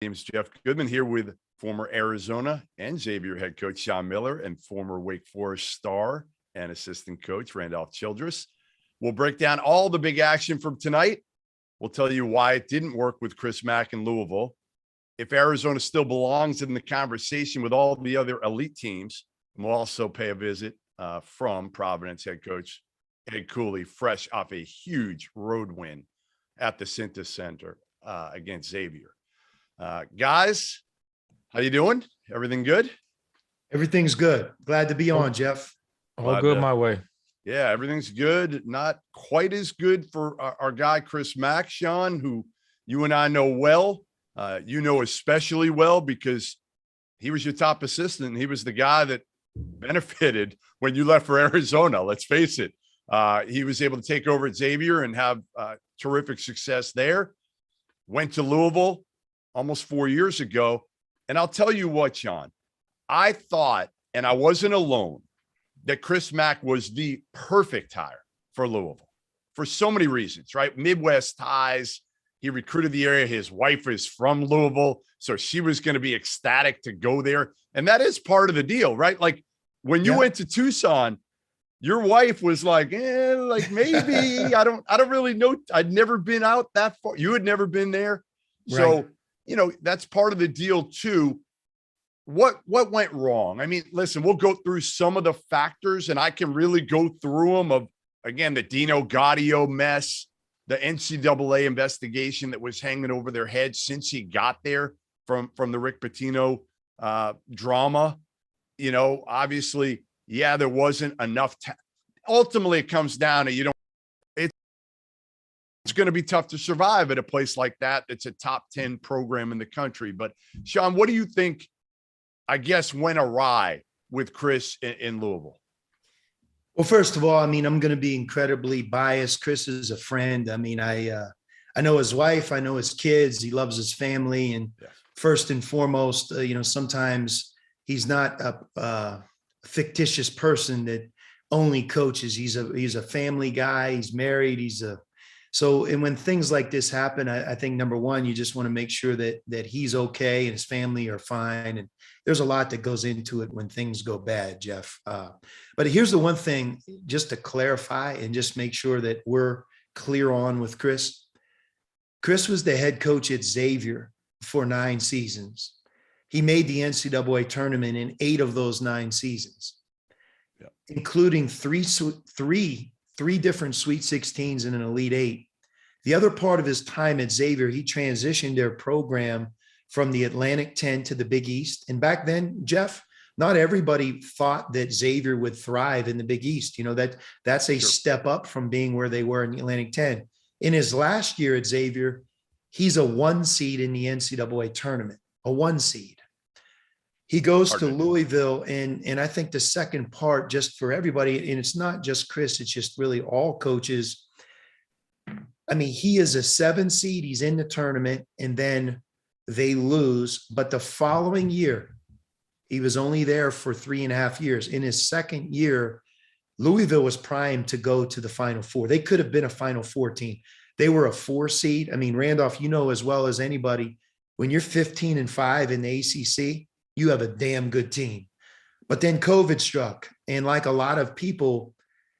Name's Jeff Goodman here with former Arizona and Xavier head coach Sean Miller and former Wake Forest star and assistant coach Randolph Childress. We'll break down all the big action from tonight. We'll tell you why it didn't work with Chris Mack in Louisville, if Arizona still belongs in the conversation with all the other elite teams. And we'll also pay a visit from Providence head coach Ed Cooley, fresh off a huge road win at the Cintas Center against Xavier. Guys, how you doing? Everything good? Everything's good. Glad to be on, Jeff. All good my way. Yeah, everything's good. Not quite as good for our guy, Chris Mack, Sean, who you and I know well. You know especially well because he was your top assistant. He was the guy that benefited when you left for Arizona. Let's face it. He was able to take over at Xavier and have terrific success there. Went to Louisville almost 4 years ago. And I'll tell you what, Sean, I thought, and I wasn't alone, that Chris Mack was the perfect hire for Louisville for so many reasons, right? Midwest ties. He recruited the area. His wife is from Louisville, so she was going to be ecstatic to go there. And that is part of the deal, right? Like when you went to Tucson, your wife was like, like maybe I don't really know. I'd never been out that far. You had never been there. So, Right. You know, that's part of the deal too. What went wrong? I mean, listen, we'll go through some of the factors and I can really go through them of, again, the Dino Gaudio mess, the NCAA investigation that was hanging over their heads since he got there from the Rick Pitino drama. You know, obviously, yeah, there wasn't enough. Ultimately, it comes down to, it's going to be tough to survive at a place like that. It's a top 10 program in the country. But Sean, what do you think, I guess, went awry with Chris in Louisville? Well, first of all, I mean, I'm going to be incredibly biased. Chris is a friend. I mean, I know his wife, I know his kids. He loves his family, and first and foremost, sometimes he's not a fictitious person that only coaches. He's a family guy. He's married. And when things like this happen, I think number one, you just want to make sure that he's okay and his family are fine. And there's a lot that goes into it when things go bad, Jeff. But here's the one thing, just to clarify and just make sure that we're clear on with Chris. Chris was the head coach at Xavier for 9 seasons. He made the NCAA tournament in 8 of those 9 seasons, including three different Sweet 16s and an Elite 8. The other part of his time at Xavier, he transitioned their program from the Atlantic 10 to the Big East. And back then, Jeff, not everybody thought that Xavier would thrive in the Big East. You know, that's a step up from being where they were in the Atlantic 10. In his last year at Xavier, he's a 1 seed in the NCAA tournament, a 1 seed. He goes to Louisville, and I think the second part, just for everybody, and it's not just Chris, it's just really all coaches. I mean, he is a 7 seed. He's in the tournament, and then they lose. But the following year, he was only there for 3.5 years. In his second year, Louisville was primed to go to the Final Four. They could have been a Final Four team. They were a 4 seed. I mean, Randolph, you know as well as anybody, when you're 15-5 in the ACC, you have a damn good team. But then COVID struck. And like a lot of people,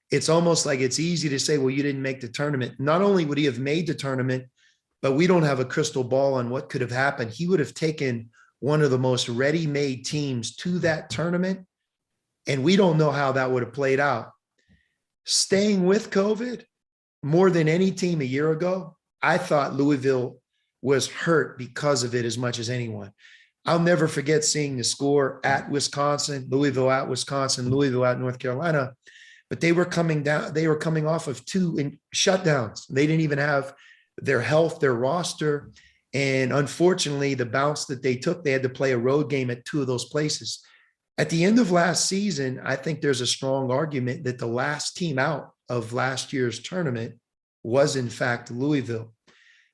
it's almost like it's easy to say, well, you didn't make the tournament. Not only would he have made the tournament, but we don't have a crystal ball on what could have happened. He would have taken one of the most ready-made teams to that tournament. And we don't know how that would have played out. Staying with COVID more than any team a year ago, I thought Louisville was hurt because of it as much as anyone. I'll never forget seeing the score at Wisconsin, Louisville at Wisconsin, Louisville at North Carolina, but they were coming down. They were coming off of 2 shutdowns. They didn't even have their health, their roster. And unfortunately, the bounce that they took, they had to play a road game at 2 of those places. At the end of last season, I think there's a strong argument that the last team out of last year's tournament was in fact Louisville.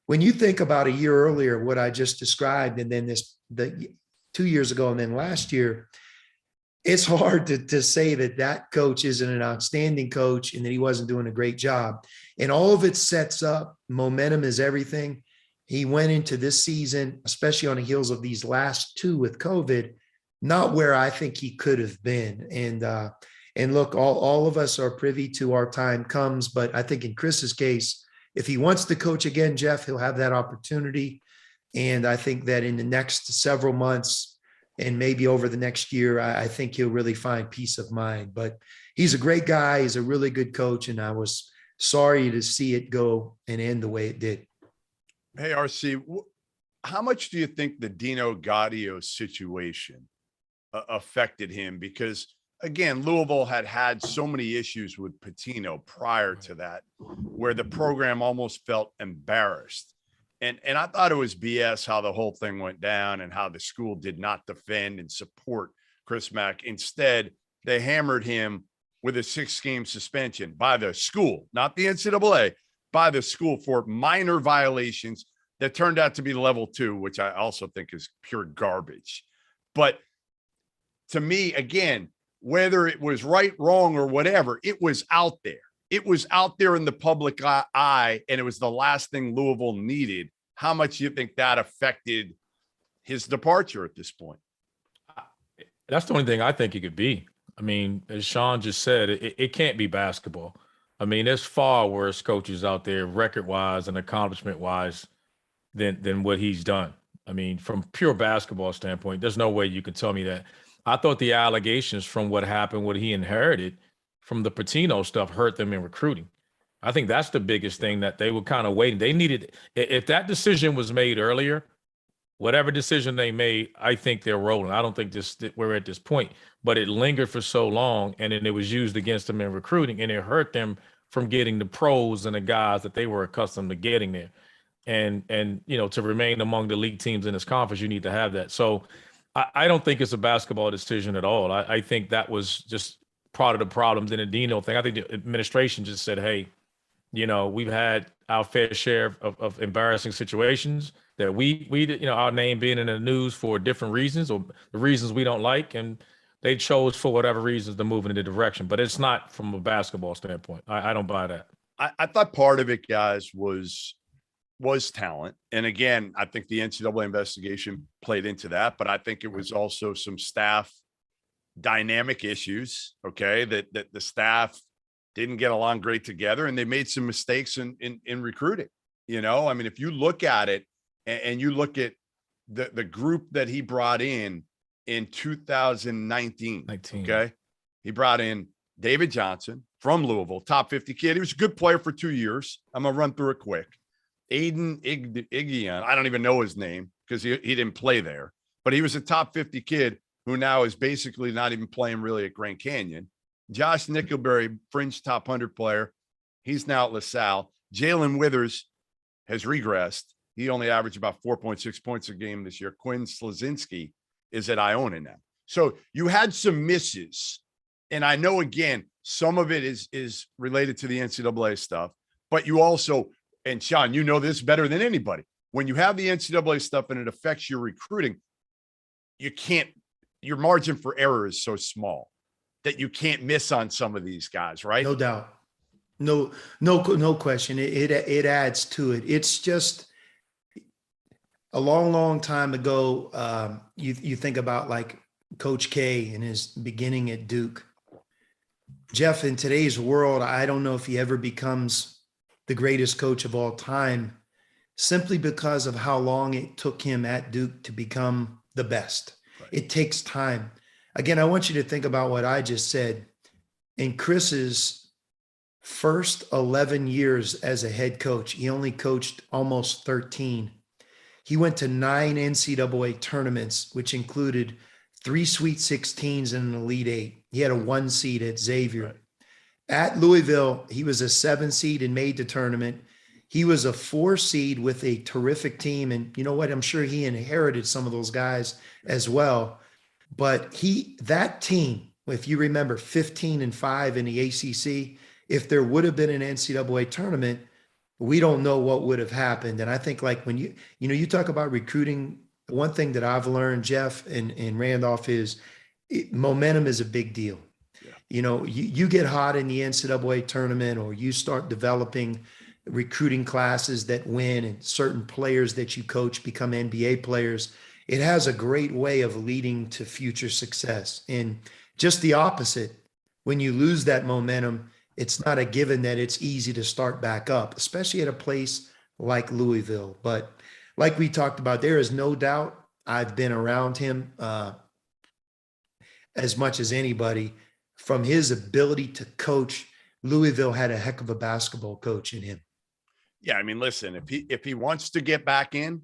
When you think about a year earlier, what I just described, and then the 2 years ago, and then last year, it's hard to say that coach isn't an outstanding coach and that he wasn't doing a great job. And all of it sets up, momentum is everything. he went into this season, especially on the heels of these last two with COVID, not where I think he could have been. And look, all of us are privy to our time comes, but I think in Chris's case, if he wants to coach again, Jeff, he'll have that opportunity. And I think that in the next several months and maybe over the next year, I think he'll really find peace of mind. But he's a great guy. He's a really good coach. And I was sorry to see it go and end the way it did. Hey, RC, how much do you think the Dino Gaudio situation affected him? Because again, Louisville had so many issues with Patino prior to that, where the program almost felt embarrassed. And I thought it was BS how the whole thing went down and how the school did not defend and support Chris Mack. Instead, they hammered him with a 6-game suspension by the school, not the NCAA, by the school for minor violations that turned out to be level 2, which I also think is pure garbage. But to me, again, whether it was right, wrong, or whatever, it was out there. It was out there in the public eye, and it was the last thing Louisville needed. How much do you think that affected his departure at this point? That's the only thing I think it could be. I mean, as Sean just said, it can't be basketball. I mean, there's far worse coaches out there, record-wise and accomplishment-wise, than what he's done. I mean, from pure basketball standpoint, there's no way you can tell me that. I thought the allegations from what happened, what he inherited from the Patino stuff, hurt them in recruiting. I think that's the biggest thing that they were kind of waiting. They needed, if that decision was made earlier, whatever decision they made, I think they're rolling. I don't think we're at this point, but it lingered for so long, and then it was used against them in recruiting, and it hurt them from getting the pros and the guys that they were accustomed to getting there. And to remain among the elite teams in this conference, you need to have that. So I don't think it's a basketball decision at all. I think that was just part of the problems in the Dino thing. I think the administration just said, hey, we've had our fair share of embarrassing situations that we our name being in the news for different reasons or the reasons we don't like. And they chose for whatever reasons to move in the direction, but it's not from a basketball standpoint. I don't buy that. I thought part of it, guys, was talent. And again, I think the NCAA investigation played into that, but I think it was also some staff dynamic issues. Okay. That the staff didn't get along great together, and they made some mistakes in recruiting. I mean, if you look at it and you look at the group that he brought in 2019, okay, he brought in David Johnson from Louisville, top 50 kid. He was a good player for 2 years. I'm gonna run through it quick. Aiden Igian, I don't even know his name because he didn't play there, but he was a top 50 kid who now is basically not even playing really at Grand Canyon. Josh Nickelberry, fringe top 100 player. He's now at LaSalle. Jalen Withers has regressed. He only averaged about 4.6 points a game this year. Quinn Slazinski is at Iona now. So you had some misses. And I know, again, some of it is related to the NCAA stuff, but you also, and Sean, you know this better than anybody, when you have the NCAA stuff and it affects your recruiting, your margin for error is so small that you can't miss on some of these guys, right? No doubt. No question. It adds to it. It's just a long time ago. You think about like Coach K and his beginning at Duke. Jeff, in today's world, I don't know if he ever becomes the greatest coach of all time, simply because of how long it took him at Duke to become the best. Right. It takes time. Again, I want you to think about what I just said. In Chris's first 11 years as a head coach, he only coached almost 13. He went to 9 NCAA tournaments, which included 3 Sweet 16s and an Elite 8. He had a 1 seed at Xavier. Right. At Louisville, he was a 7 seed and made the tournament. He was a 4 seed with a terrific team. And you know what? I'm sure he inherited some of those guys as well. But that team, if you remember, 15-5 in the ACC, if there would have been an NCAA tournament, we don't know what would have happened. And I think like when you talk about recruiting, one thing that I've learned, Jeff and Randolph, is momentum is a big deal. Yeah. You get hot in the NCAA tournament, or you start developing recruiting classes that win and certain players that you coach become NBA players. It has a great way of leading to future success. And just the opposite, when you lose that momentum, it's not a given that it's easy to start back up, especially at a place like Louisville. But like we talked about, there is no doubt I've been around him as much as anybody. From his ability to coach, Louisville had a heck of a basketball coach in him. Yeah, I mean, listen, if he wants to get back in,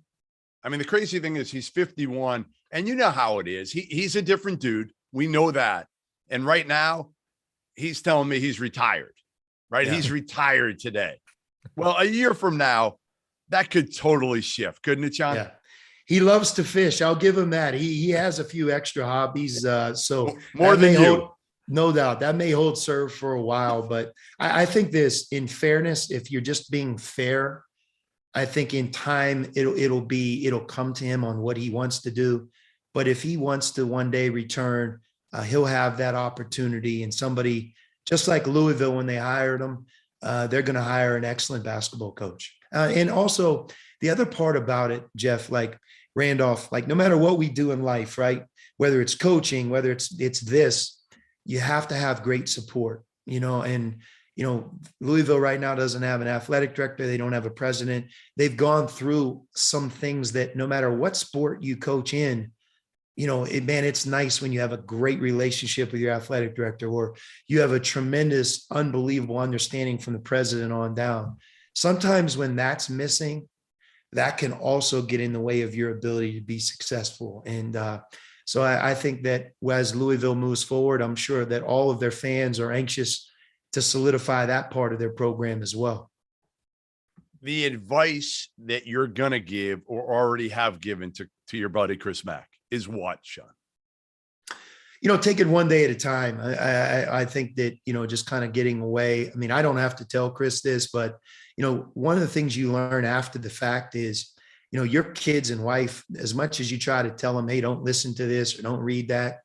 I mean, the crazy thing is he's 51, and you know how it is. He's a different dude. We know that. And right now, he's telling me he's retired, right? Yeah. He's retired today. Well, a year from now, that could totally shift, couldn't it, John? Yeah. He loves to fish. I'll give him that. He has a few extra hobbies. So more than you. No doubt that may hold serve for a while, but I think this, in fairness, if you're just being fair, I think in time it'll come to him on what he wants to do. But if he wants to one day return, he'll have that opportunity. And somebody just like Louisville, when they hired him, they're going to hire an excellent basketball coach. And also the other part about it, Jeff, like Randolph, like no matter what we do in life, right? Whether it's coaching, whether it's this, you have to have great support, and, Louisville right now doesn't have an athletic director. They don't have a president. They've gone through some things that no matter what sport you coach in, it's nice when you have a great relationship with your athletic director, or you have a tremendous, unbelievable understanding from the president on down. Sometimes when that's missing, that can also get in the way of your ability to be successful. And, so I think that as Louisville moves forward, I'm sure that all of their fans are anxious to solidify that part of their program as well. The advice that you're going to give or already have given to your buddy Chris Mack is what, Sean? Take it one day at a time. I think that, just kind of getting away. I mean, I don't have to tell Chris this, but, one of the things you learn after the fact is, your kids and wife, as much as you try to tell them, hey, don't listen to this or don't read that,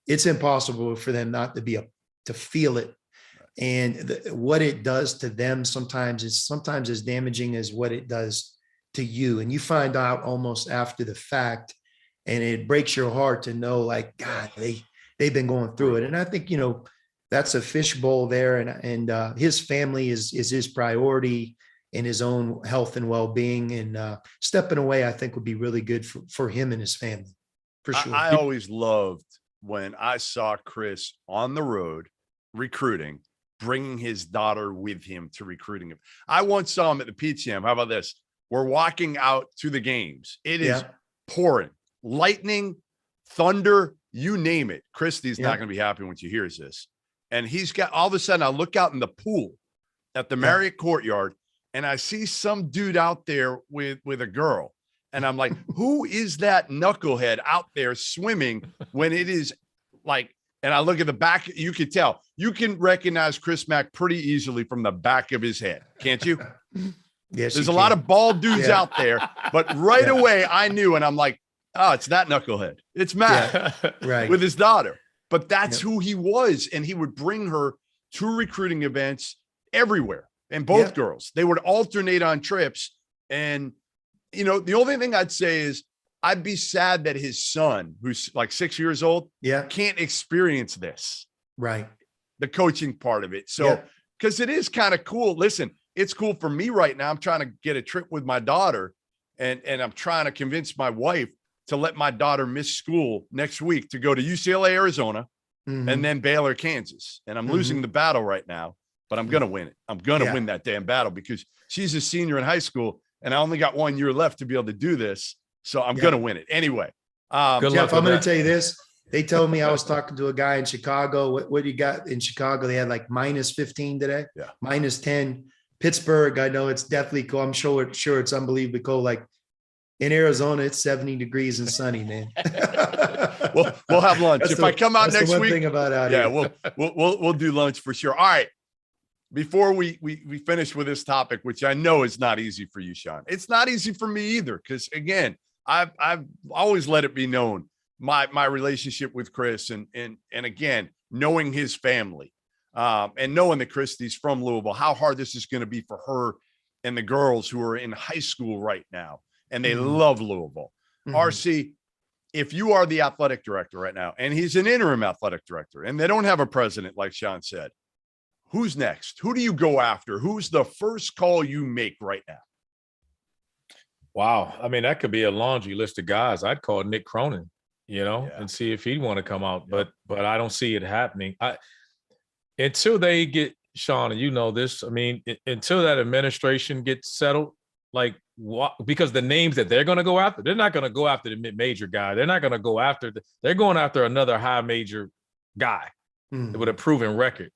it's impossible for them not to feel it. And what it does to them sometimes as damaging as what it does to you. And you find out almost after the fact, and it breaks your heart to know, like, God, they've been going through it. And I think, that's a fishbowl there. And his family is his priority, in his own health and well-being, and stepping away, I think would be really good for him and his family, for sure. I always loved when I saw Chris on the road recruiting, bringing his daughter with him to recruiting him. I once saw him at the PTM. How about this? We're walking out to the games. It is pouring, lightning, thunder, you name it. Christy's not going to be happy when she hears this. And he's got, all of a sudden I look out in the pool at the Marriott Courtyard, and I see some dude out there with a girl. And I'm like, who is that knucklehead out there swimming when it is like, and I look at the back, you can tell, you can recognize Chris Mack pretty easily from the back of his head. Can't you? Yes. There's a lot of bald dudes out there, but right away I knew, and I'm like, oh, it's that knucklehead. It's Matt right. with his daughter. But that's who he was. And he would bring her to recruiting events everywhere. And both girls, they would alternate on trips. And, the only thing I'd say is I'd be sad that his son, who's like 6 years old, can't experience this. Right. The coaching part of it. So, because it is kind of cool. Listen, it's cool for me right now. I'm trying to get a trip with my daughter, and I'm trying to convince my wife to let my daughter miss school next week to go to UCLA-ARIZONA and then Baylor, Kansas. And I'm losing the battle right now. But I'm going to win it. I'm going to win that damn battle because she's a senior in high school and I only got 1 year left to be able to do this. So I'm going to win it anyway. Jeff, I'm going to tell you this. They told me I was talking to a guy in Chicago. What do you got in Chicago? They had like minus 15 today, minus 10. Pittsburgh, I know it's definitely cold. I'm sure it's unbelievably cold. Like in Arizona, it's 70 degrees and sunny, man. We'll have lunch. If I come out next week, thing about out here. we'll do lunch for sure. All right. Before we finish with this topic, which I know is not easy for you, Sean, it's not easy for me either. Because again, I've always let it be known my relationship with Chris, and again, knowing his family, and knowing that Christy's from Louisville, how hard this is going to be for her and the girls who are in high school right now, and they Mhm. love Louisville. Mhm. RC, if you are the athletic director right now, and he's an interim athletic director, and they don't have a president, like Sean said, who's next? Who do you go after? Who's the first call you make right now? Wow. I mean, that could be a laundry list of guys. I'd call Nick Cronin, Yeah. and see if he'd want to come out. Yep. But I don't see it happening. Until they get, Sean, and you know this, I mean, until that administration gets settled, like what, because the names that they're going to go after, they're not going to go after the mid-major guy. They're not going to go after they're going after another high major guy with a proven record.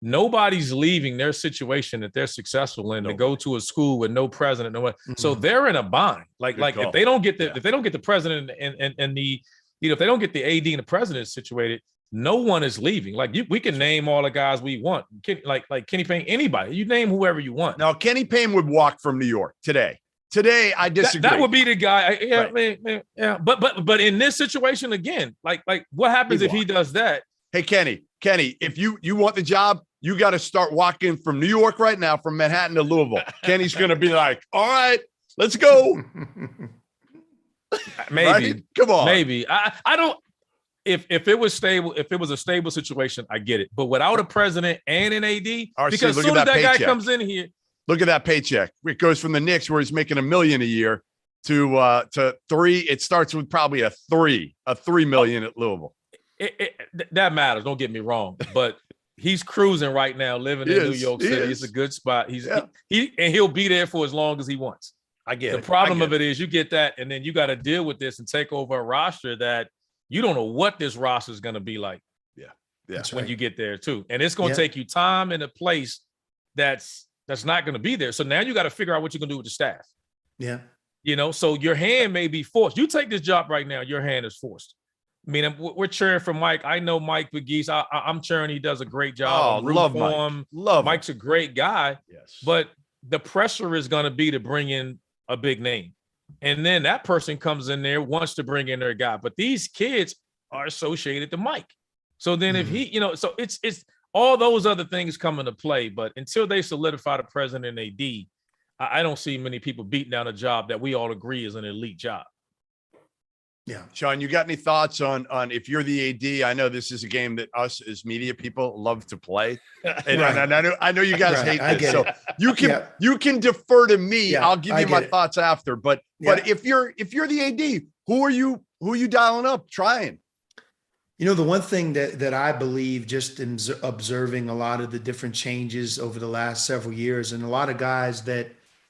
Nobody's leaving their situation that they're successful in to go to a school with no president, no one. So they're in a bind. Like if they don't get the president and the, if they don't get the AD and the president situated, no one is leaving. Like we can name all the guys we want. Like Kenny Payne, anybody. You name whoever you want. Now, Kenny Payne would walk from New York today. Today, I disagree. That would be the guy. Yeah, Right. man, yeah. But in this situation again, like what happens if he does that? Hey, Kenny, if you want the job, you got to start walking from New York right now, from Manhattan to Louisville. Kenny's going to be like, all right, let's go. Maybe. Right? Come on. Maybe. I don't. If it was stable, if it was a stable situation, I get it. But without a president and an AD, because as soon as that guy comes in here, look at that paycheck. It goes from the Knicks, where he's making $1 million a year, to three. It starts with probably a $3 million at Louisville. That matters. Don't get me wrong, but he's cruising right now, living in New York City. It's a good spot. He'll be there for as long as he wants. I get it. The problem of it is you get that, and then you got to deal with this and take over a roster that you don't know what this roster is going to be like. Yeah. When you get there too, and it's going to take you time and a place that's not going to be there. So now you got to figure out what you're going to do with the staff. Yeah. So your hand may be forced. You take this job right now, your hand is forced. I mean, we're cheering for Mike. I know Mike Begees. I'm cheering. He does a great job. Oh, love Mike. Love Mike's a great guy. Yes. But the pressure is going to be to bring in a big name. And then that person comes in there, wants to bring in their guy. But these kids are associated to Mike. So then if he, so it's all those other things come into play. But until they solidify the president and AD, I don't see many people beating down a job that we all agree is an elite job. Yeah. Sean, you got any thoughts on if you're the AD? I know this is a game that us as media people love to play. And I know you guys hate this. So you can defer to me. Yeah, I'll give you my thoughts after. But if you're the AD, who are you dialing up, trying? The one thing that I believe, just in observing a lot of the different changes over the last several years, and a lot of guys that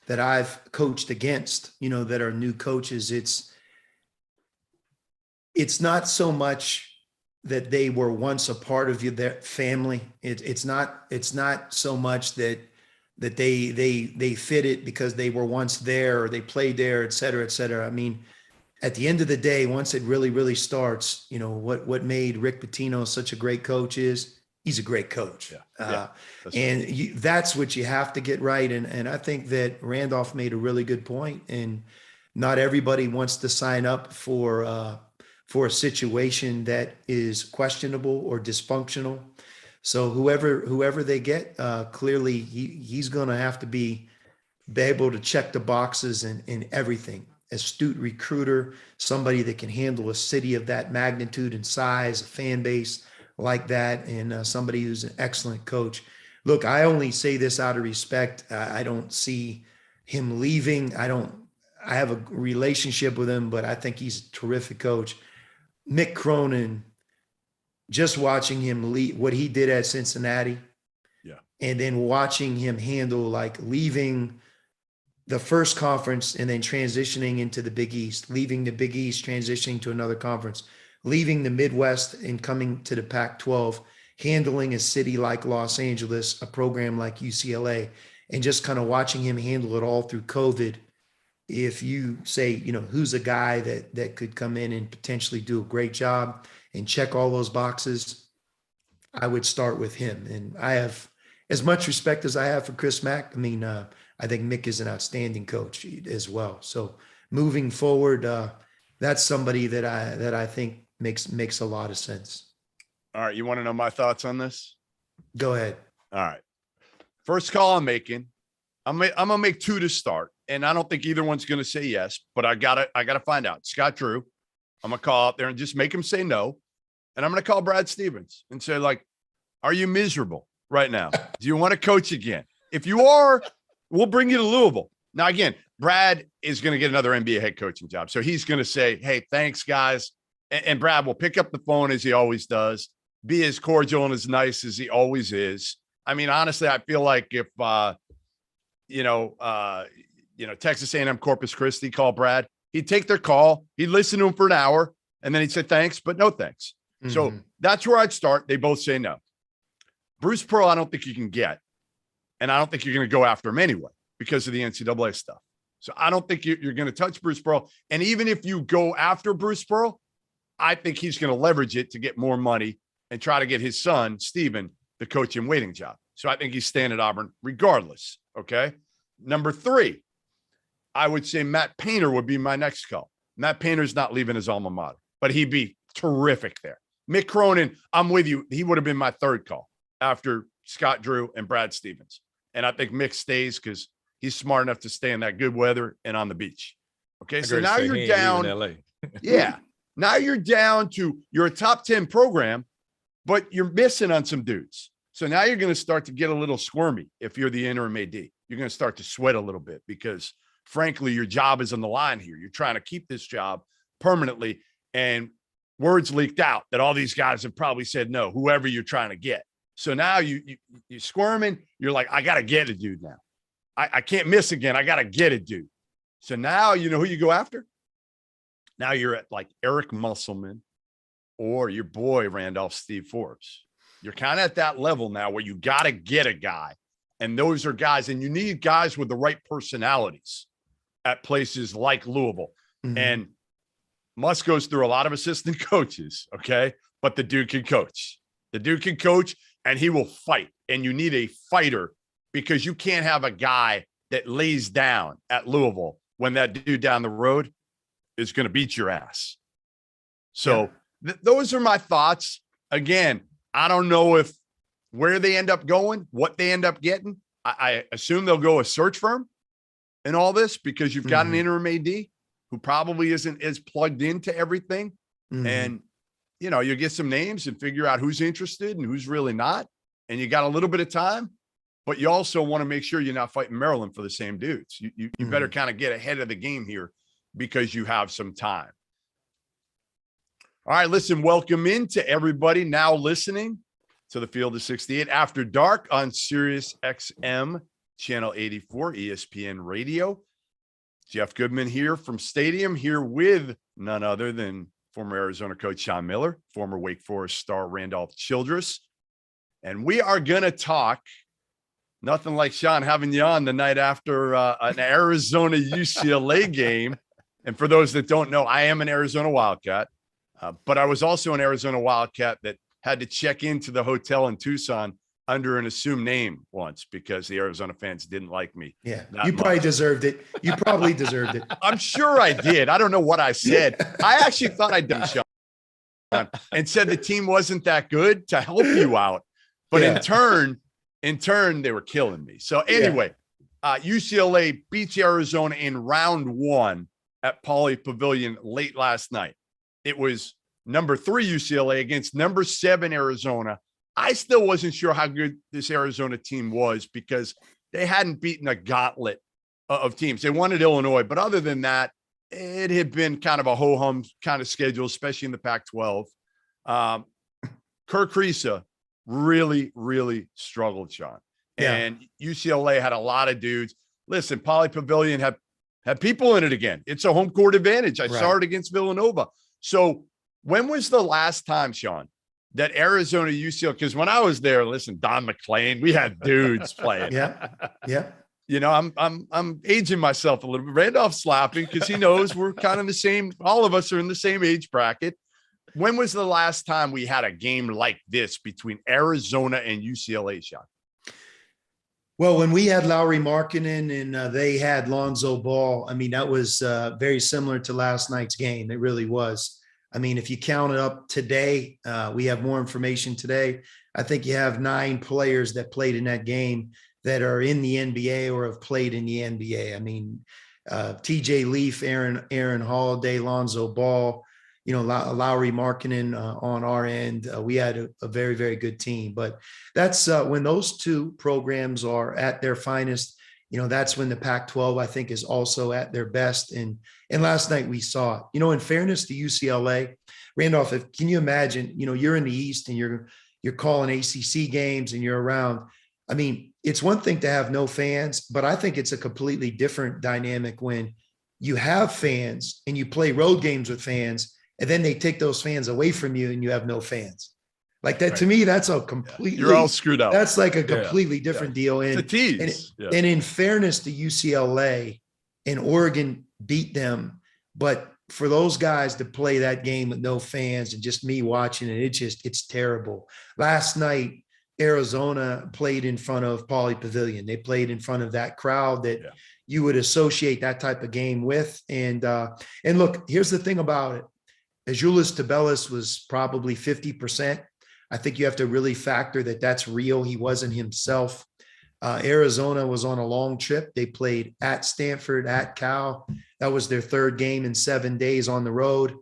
I've coached against, that are new coaches, it's not so much that they were once a part of their family. It's not so much that they fit it because they were once there or they played there, et cetera, et cetera. I mean, at the end of the day, once it really, really starts, what made Rick Pitino such a great coach is he's a great coach. That's what you have to get right. And I think that Randolph made a really good point. And not everybody wants to sign up for a situation that is questionable or dysfunctional. So whoever they get, clearly he's going to have to be able to check the boxes in everything. Astute recruiter, somebody that can handle a city of that magnitude and size, a fan base like that, and somebody who's an excellent coach. Look, I only say this out of respect. I don't see him leaving. I have a relationship with him, but I think he's a terrific coach. Mick Cronin, just watching him lead what he did at Cincinnati, and then watching him handle leaving the first conference and then transitioning into the Big East, leaving the Big East, transitioning to another conference, leaving the Midwest and coming to the Pac-12, handling a city like Los Angeles, a program like UCLA, and just kind of watching him handle it all through COVID. If you say, who's a guy that could come in and potentially do a great job and check all those boxes, I would start with him. And I have as much respect as I have for Chris Mack. I mean, I think Mick is an outstanding coach as well. So moving forward, that's somebody that I think makes a lot of sense. All right. You want to know my thoughts on this? Go ahead. All right. First call I'm making, I'm gonna make two to start, and I don't think either one's gonna say yes, but I gotta find out. Scott Drew, I'm gonna call out there and just make him say no, and I'm gonna call Brad Stevens and say, like, are you miserable right now? Do you want to coach again? If you are, we'll bring you to Louisville. Now, again, Brad is gonna get another NBA head coaching job, so he's gonna say, hey, thanks, guys, and Brad will pick up the phone as he always does, be as cordial and as nice as he always is. I mean, honestly, I feel like if Texas A&M Corpus Christi called Brad, he'd take their call, he'd listen to him for an hour, and then he'd say thanks, but no thanks. Mm-hmm. So that's where I'd start. They both say no. Bruce Pearl, I don't think you can get, and I don't think you're going to go after him anyway because of the NCAA stuff. So I don't think you're going to touch Bruce Pearl. And even if you go after Bruce Pearl, I think he's going to leverage it to get more money and try to get his son, Steven, the coach in waiting job. So I think he's staying at Auburn regardless. Okay. Number 3, I would say Matt Painter would be my next call. Matt Painter's not leaving his alma mater, but he'd be terrific there. Mick Cronin, I'm with you. He would have been my 3rd call after Scott Drew and Brad Stevens. And I think Mick stays because he's smart enough to stay in that good weather and on the beach. Okay. So now you're down. LA. Yeah. Now you're down to you're a top 10 program, but you're missing on some dudes. So now you're going to start to get a little squirmy if you're the interim AD. You're going to start to sweat a little bit because, frankly, your job is on the line here. You're trying to keep this job permanently, and words leaked out that all these guys have probably said no, whoever you're trying to get. So now you're squirming. You're like, I got to get a dude now. I can't miss again. I got to get a dude. So now you know who you go after? Now you're at like Eric Musselman or your boy, Randolph Steve Forbes. You're kind of at that level now where you got to get a guy. And those are guys, and you need guys with the right personalities at places like Louisville. Mm-hmm. And Musk goes through a lot of assistant coaches, okay? But the dude can coach. The dude can coach, and he will fight. And you need a fighter because you can't have a guy that lays down at Louisville when that dude down the road is going to beat your ass. So those are my thoughts. Again, I don't know if where they end up going, what they end up getting. I assume they'll go a search firm in all this because you've got an interim AD who probably isn't as plugged into everything. Mm-hmm. And, you get some names and figure out who's interested and who's really not. And you got a little bit of time, but you also want to make sure you're not fighting Maryland for the same dudes. You better kind of get ahead of the game here because you have some time. All right, listen, welcome into everybody now listening to the Field of 68 After Dark on Sirius XM, Channel 84, ESPN Radio. Jeff Goodman here from Stadium, here with none other than former Arizona coach Sean Miller, former Wake Forest star Randolph Childress. And we are going to talk, nothing like Sean having you on the night after an Arizona UCLA game. And for those that don't know, I am an Arizona Wildcat. But I was also an Arizona Wildcat that had to check into the hotel in Tucson under an assumed name once because the Arizona fans didn't like me. Yeah, you probably deserved it. You probably deserved it. I'm sure I did. I don't know what I said. I actually thought I'd done Sean and said the team wasn't that good to help you out. But in turn, they were killing me. So anyway, UCLA beats Arizona in round 1 at Pauley Pavilion late last night. It was number 3 UCLA against number 7 Arizona. I still wasn't sure how good this Arizona team was because they hadn't beaten a gauntlet of teams. They won at Illinois, but other than that, it had been kind of a ho-hum kind of schedule, especially in the Pac-12. Kirk Kriisa really, really struggled, Sean. Yeah. And UCLA had a lot of dudes. Listen, Pauley Pavilion had people in it again. It's a home court advantage. I saw it against Villanova. So when was the last time, Sean, that Arizona UCLA, because when I was there, listen, Don McClain, we had dudes playing. Yeah. I'm aging myself a little bit. Randolph's laughing because he knows we're kind of the same. All of us are in the same age bracket. When was the last time we had a game like this between Arizona and UCLA, Sean? Well, when we had Lowry Markkinen and they had Lonzo Ball, I mean, that was very similar to last night's game. It really was. I mean, if you count it up today, we have more information today. I think you have 9 players that played in that game. that are in the NBA or have played in the NBA. I mean, TJ Leaf, Aaron Holiday, Lonzo Ball, Lowry Markkinen on our end. We had a very, very good team. But that's when those two programs are at their finest. That's when the Pac-12, I think, is also at their best. And last night we saw it. In fairness to UCLA, Randolph, can you imagine? You're in the East and you're calling ACC games and you're around. I mean, it's one thing to have no fans, but I think it's a completely different dynamic when you have fans and you play road games with fans, and then they take those fans away from you and you have no fans. Like that, to me, that's a completely, you're all screwed up. That's like a completely different deal. And, it's a tease. And in fairness to UCLA, and Oregon beat them, but for those guys to play that game with no fans and just me watching it, it's terrible. Last night, Arizona played in front of Pauley Pavilion. They played in front of that crowd that you would associate that type of game with. And look, here's the thing about it. Azuolas Tubelis was probably 50%. I think you have to really factor that that's real. He wasn't himself. Arizona was on a long trip. They played at Stanford, at Cal. That was their third game in 7 days on the road.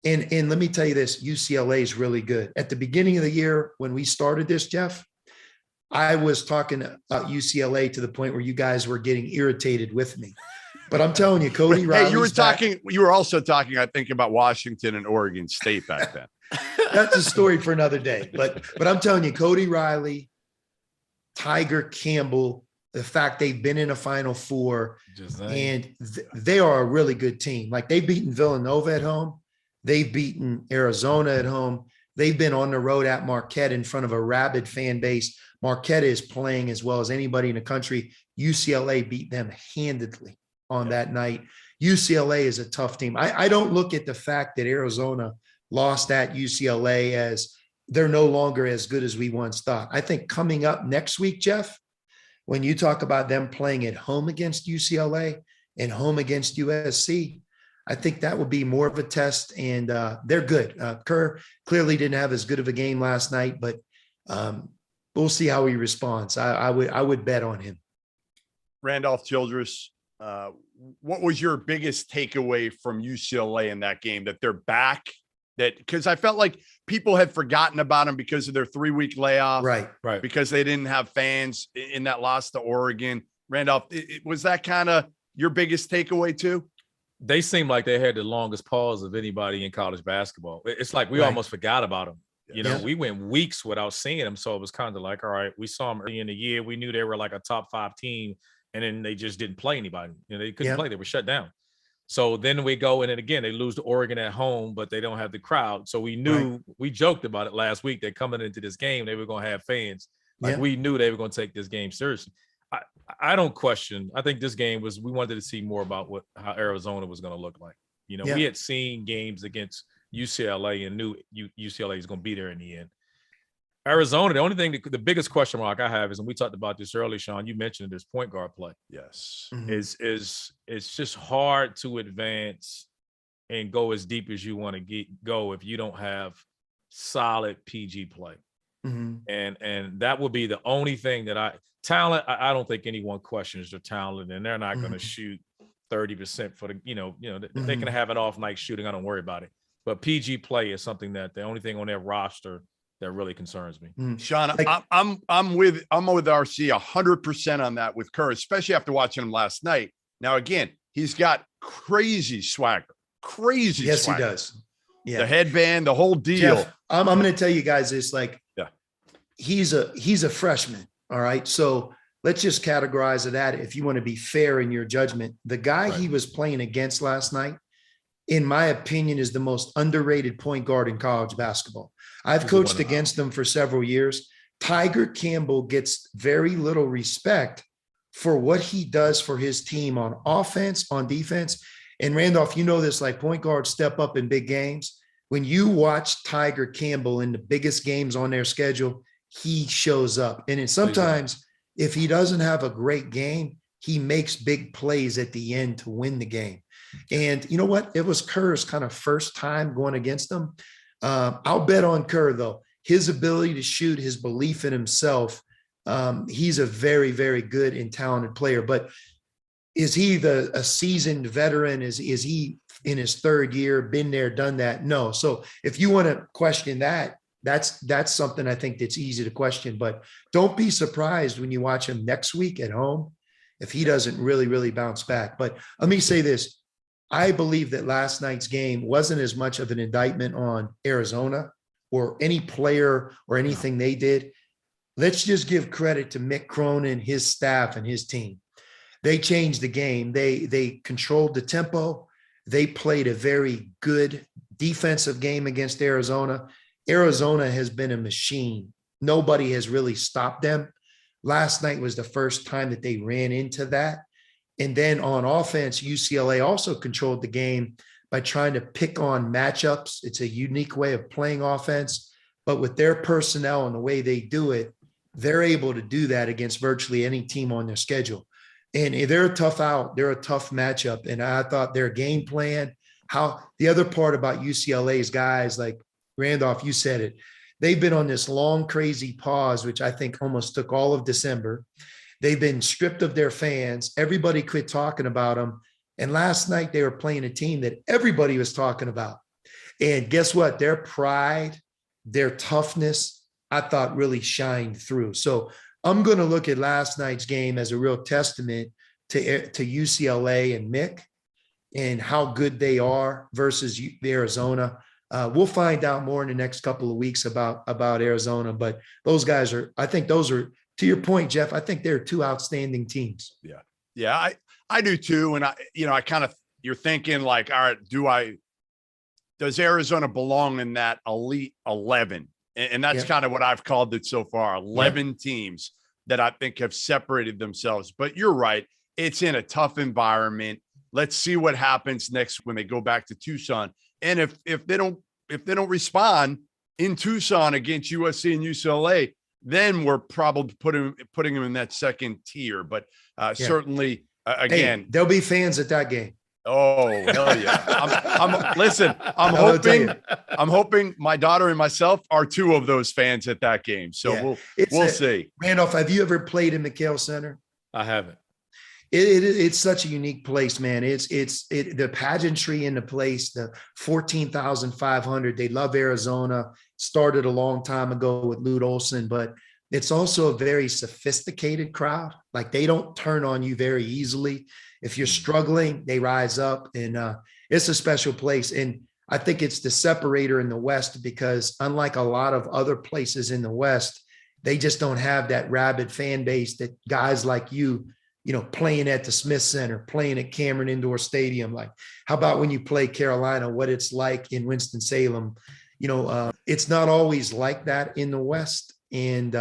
And let me tell you this, UCLA is really good. At the beginning of the year, when we started this, Jeff, I was talking about UCLA to the point where you guys were getting irritated with me. But I'm telling you, Cody Riley's you were also talking, I think, about Washington and Oregon State back then. That's a story for another day. But I'm telling you, Cody Riley, Tiger Campbell, the fact they've been in a Final Four, and they are a really good team. Like, they've beaten Villanova at home. They've beaten Arizona at home. They've been on the road at Marquette in front of a rabid fan base. Marquette is playing as well as anybody in the country. UCLA beat them handedly on that night. UCLA is a tough team. I don't look at the fact that Arizona lost at UCLA as they're no longer as good as we once thought. I think coming up next week, Jeff, when you talk about them playing at home against UCLA and home against USC, I think that will be more of a test, and they're good. Kerr clearly didn't have as good of a game last night, but we'll see how he responds. I would bet on him. Randolph Childress, what was your biggest takeaway from UCLA in that game? That they're back? Because I felt like people had forgotten about them because of their 3-week layoff, right? Because they didn't have fans in that loss to Oregon. Randolph, was that kind of your biggest takeaway too? They seemed like they had the longest pause of anybody in college basketball. It's like we almost forgot about them. We went weeks without seeing them. So it was kind of like, all right, we saw them early in the year. We knew they were like a top 5 team, and then they just didn't play anybody. They couldn't play. They were shut down. So then we go, and then again, they lose to Oregon at home, but they don't have the crowd. So we knew, we joked about it last week, that coming into this game, they were going to have fans. We knew they were going to take this game seriously. I don't question. I think this game we wanted to see more about how Arizona was going to look like. We had seen games against UCLA and knew UCLA is going to be there in the end. Arizona, the only thing, the biggest question mark I have is, and we talked about this earlier, Sean, you mentioned this point guard play. Yes. Is it's just hard to advance and go as deep as you want to go if you don't have solid PG play. And that would be the only thing that I don't think anyone questions their talent, and they're not going to shoot 30% for the, they can have an off night shooting. I don't worry about it. But PG play is something that the only thing on their roster that really concerns me. Sean, I'm with RC 100% on that with Kerr, especially after watching him last night. Now, again, he's got crazy swagger. Yes, swagger. He does. Yeah. The headband, the whole deal. Jeff, I'm going to tell you guys this, he's a freshman. All right. So let's just categorize it at, if you want to be fair in your judgment, the guy he was playing against last night, in my opinion, is the most underrated point guard in college basketball. I've coached against them for several years. Tiger Campbell gets very little respect for what he does for his team on offense, on defense. And Randolph, this, like, point guards step up in big games. When you watch Tiger Campbell in the biggest games on their schedule, he shows up. And sometimes if he doesn't have a great game, he makes big plays at the end to win the game. And you know what? It was Kerr's kind of first time going against them. I'll bet on Kerr, though. His ability to shoot, his belief in himself, He's a very, very good and talented player, but is he a seasoned veteran? Is he in his third year, been there, done that? No. So if you want to question that, that's something I think that's easy to question, but don't be surprised when you watch him next week at home if he doesn't really, really bounce back. But let me say this. I believe that last night's game wasn't as much of an indictment on Arizona or any player or anything they did. Let's just give credit to Mick Cronin, his staff, and his team. They changed the game. They controlled the tempo. They played a very good defensive game against Arizona. Arizona has been a machine. Nobody has really stopped them. Last night was the first time that they ran into that. And then on offense, UCLA also controlled the game by trying to pick on matchups. It's a unique way of playing offense, but with their personnel and the way they do it, they're able to do that against virtually any team on their schedule. And they're a tough out. They're a tough matchup. And I thought their game plan, how the other part about UCLA's guys, like Randolph, you said it, they've been on this long, crazy pause, which I think almost took all of December. They've been stripped of their fans. Everybody quit talking about them. And last night they were playing a team that everybody was talking about. And guess what? Their pride, their toughness, I thought really shined through. So I'm going to look at last night's game as a real testament to UCLA and Mick and how good they are versus Arizona. We'll find out more in the next couple of weeks about Arizona, but those guys are, I think those are, to your point, Jeff, I think they're two outstanding teams. Yeah. Yeah. I do too. And I kind of, you're thinking like, all right, does Arizona belong in that elite 11? And that's kind of what I've called it so far. 11 teams that I think have separated themselves, but you're right. It's in a tough environment. Let's see what happens next when they go back to Tucson. And if they don't respond in Tucson against USC and UCLA, then we're probably putting them in that second tier. But certainly, again, there'll be fans at that game. Oh, hell yeah. Listen, I'm hoping my daughter and myself are two of those fans at that game. So we'll see. Randolph, have you ever played in McHale Center? I haven't. It's such a unique place, man. It's the pageantry in the place, the 14,500. They love Arizona. Started a long time ago with Lute Olson, but it's also a very sophisticated crowd. Like they don't turn on you very easily. If you're struggling, they rise up, and it's a special place. And I think it's the separator in the West because unlike a lot of other places in the West, they just don't have that rabid fan base that guys like you playing at the Smith Center, playing at Cameron Indoor Stadium. Like, how about when you play Carolina, what it's like in Winston-Salem? It's not always like that in the West. And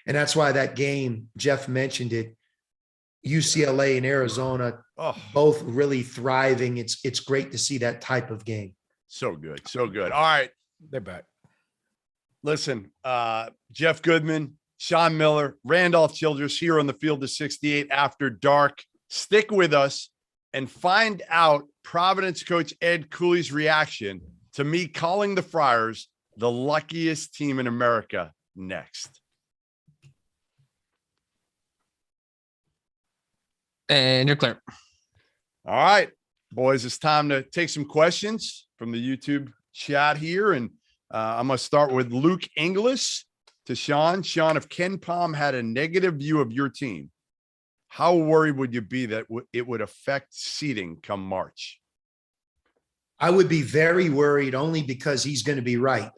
that's why that game, Jeff mentioned it, UCLA and Arizona, both really thriving. It's great to see that type of game. So good. So good. All right. They're back. Listen, Jeff Goodman, Sean Miller, Randolph Childress here on the Field of 68 After Dark. Stick with us and find out Providence coach Ed Cooley's reaction to me calling the Friars the luckiest team in America next. And you're clear. All right, boys, it's time to take some questions from the YouTube chat here. And I'm going to start with Luke Inglis to Sean. Sean, if Ken Palm had a negative view of your team, how worried would you be that it would affect seeding come March? I would be very worried only because he's going to be right.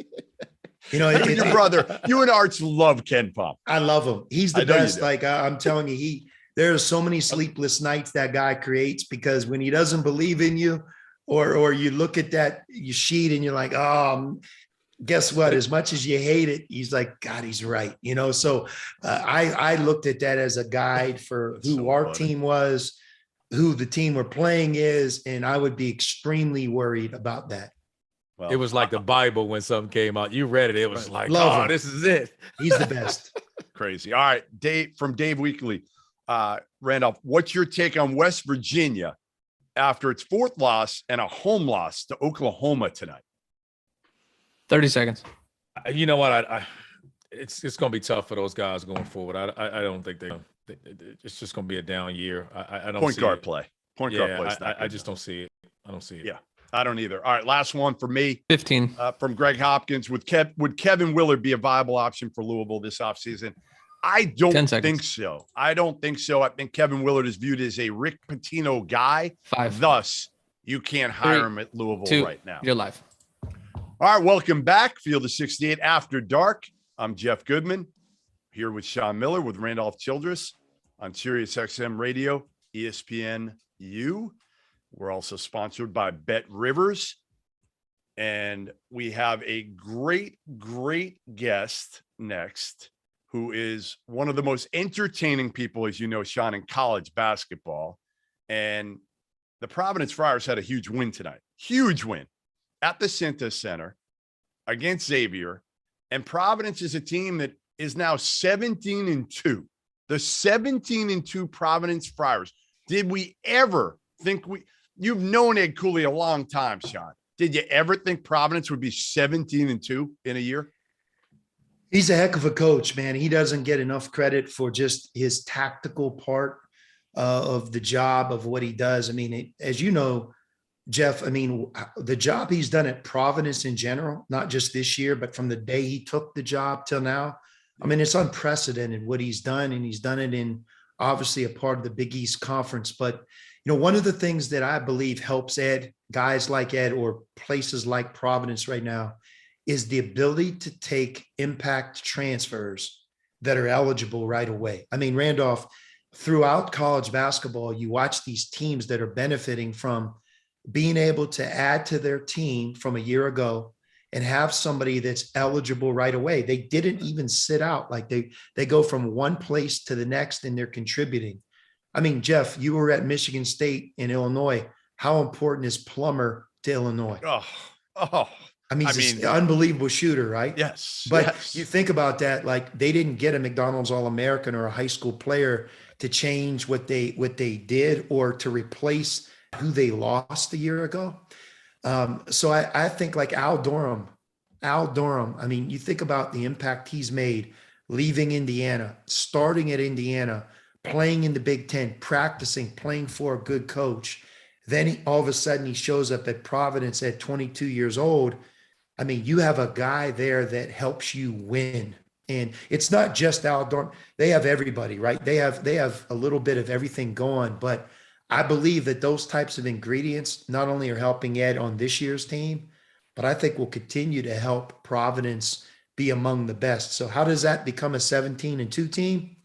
Your brother, you and Arch love Ken Palm. I love him. He's the best. Like I'm telling you, there are so many sleepless nights that guy creates because when he doesn't believe in you or you look at that sheet and you're like, oh, guess what? As much as you hate it, he's like, God, he's right. So I looked at that as a guide for who our team was, who the team we're playing is, and I would be extremely worried about that. Well, it was like the Bible when something came out. You read it. It was like, Love him. This is it. He's the best. Crazy. All right. Dave Weekly. Randolph, what's your take on West Virginia after its fourth loss and a home loss to Oklahoma tonight? 30 seconds. You know what? it's going to be tough for those guys going forward. I don't think it's just going to be a down year. I don't Point see guard it. play. Point guard Yeah, play is not I good just enough. don't see it. I don't see it. Yeah, I don't either. All right, last one for me. 15. From Greg Hopkins. Would Kevin Willard be a viable option for Louisville this offseason? I 10 don't seconds. think so. I think Kevin Willard is viewed as a Rick Pitino guy. 5. Thus, you can't hire 3, him at Louisville 2. right now. You're live. All right, welcome back. Field of 68 After Dark. I'm Jeff Goodman, here with Sean Miller with Randolph Childress on Sirius XM Radio, ESPNU. We're also sponsored by Bet Rivers. And we have a great, great guest next, who is one of the most entertaining people, as you know, Sean, in college basketball. And the Providence Friars had a huge win tonight. Huge win at the Cintas Center against Xavier. And Providence is a team that is now 17-2. The 17-2 Providence Friars. Did we ever think you've known Ed Cooley a long time, Sean. Did you ever think Providence would be 17-2 in a year? He's a heck of a coach, man. He doesn't get enough credit for just his tactical part of the job of what he does. I mean, as you know, Jeff, I mean, the job he's done at Providence in general, not just this year, but from the day he took the job till now, I mean, it's unprecedented what he's done, and he's done it in obviously a part of the Big East Conference. But, you know, one of the things that I believe helps Ed, guys like Ed or places like Providence right now, is the ability to take impact transfers that are eligible right away. I mean, Randolph, throughout college basketball, you watch these teams that are benefiting from being able to add to their team from a year ago and have somebody that's eligible right away. They didn't even sit out. Like they go from one place to the next and they're contributing. I mean, Jeff, you were at Michigan State in Illinois. How important is Plummer to Illinois? I mean, he's an unbelievable shooter, right? Yes. But yes. You think about that, like they didn't get a McDonald's All-American or a high school player to change what they did or to replace who they lost a year ago. So I think like Al Durham, I mean, you think about the impact he's made leaving Indiana, starting at Indiana, playing in the Big Ten, practicing, playing for a good coach. Then all of a sudden he shows up at Providence at 22 years old. I mean, you have a guy there that helps you win. And it's not just Al Durham. They have everybody, right? They have a little bit of everything going. But I believe that those types of ingredients not only are helping Ed on this year's team, but I think will continue to help Providence be among the best. So how does that become a 17-2 team?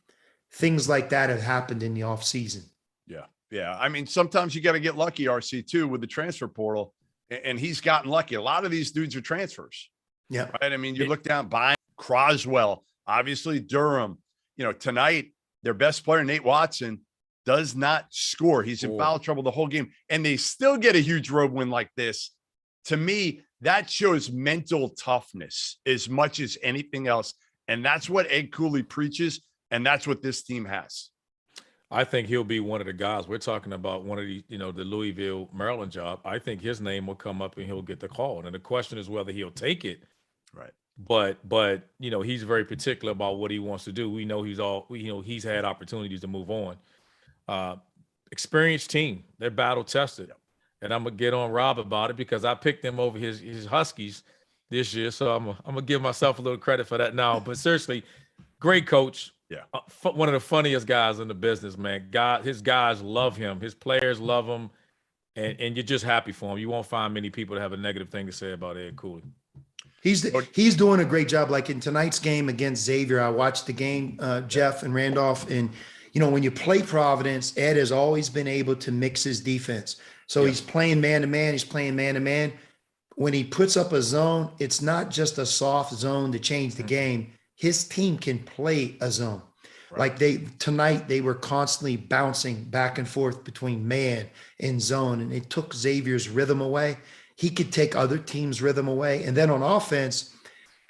Things like that have happened in the offseason. Yeah. Yeah. I mean, sometimes you got to get lucky, RC, too, with the transfer portal. And he's gotten lucky. A lot of these dudes are transfers. Yeah. Right. I mean, you look down, buying Croswell, obviously Durham. You know, tonight, their best player, Nate Watson, does not score. He's in foul trouble the whole game. And they still get a huge road win like this. To me, that shows mental toughness as much as anything else. And that's what Ed Cooley preaches. And that's what this team has. I think he'll be one of the guys. We're talking about one of the, the Louisville, Maryland job. I think his name will come up and he'll get the call. And the question is whether he'll take it. Right. But he's very particular about what he wants to do. We know he's had opportunities to move on. Experienced team. They're battle tested. Yep. And I'm going to get on Rob about it because I picked him over his Huskies this year. So I'm going to give myself a little credit for that now. But seriously, great coach. Yeah. One of the funniest guys in the business, man. His guys love him. His players love him. And you're just happy for him. You won't find many people that have a negative thing to say about Ed Cooley. He's doing a great job. Like in tonight's game against Xavier, I watched the game, Jeff and Randolph. And, when you play Providence, Ed has always been able to mix his defense. So he's playing man-to-man. He's playing man-to-man. When he puts up a zone, it's not just a soft zone to change the game. His team can play a zone. Right. Like tonight, they were constantly bouncing back and forth between man and zone, and it took Xavier's rhythm away. He could take other teams' rhythm away. And then on offense,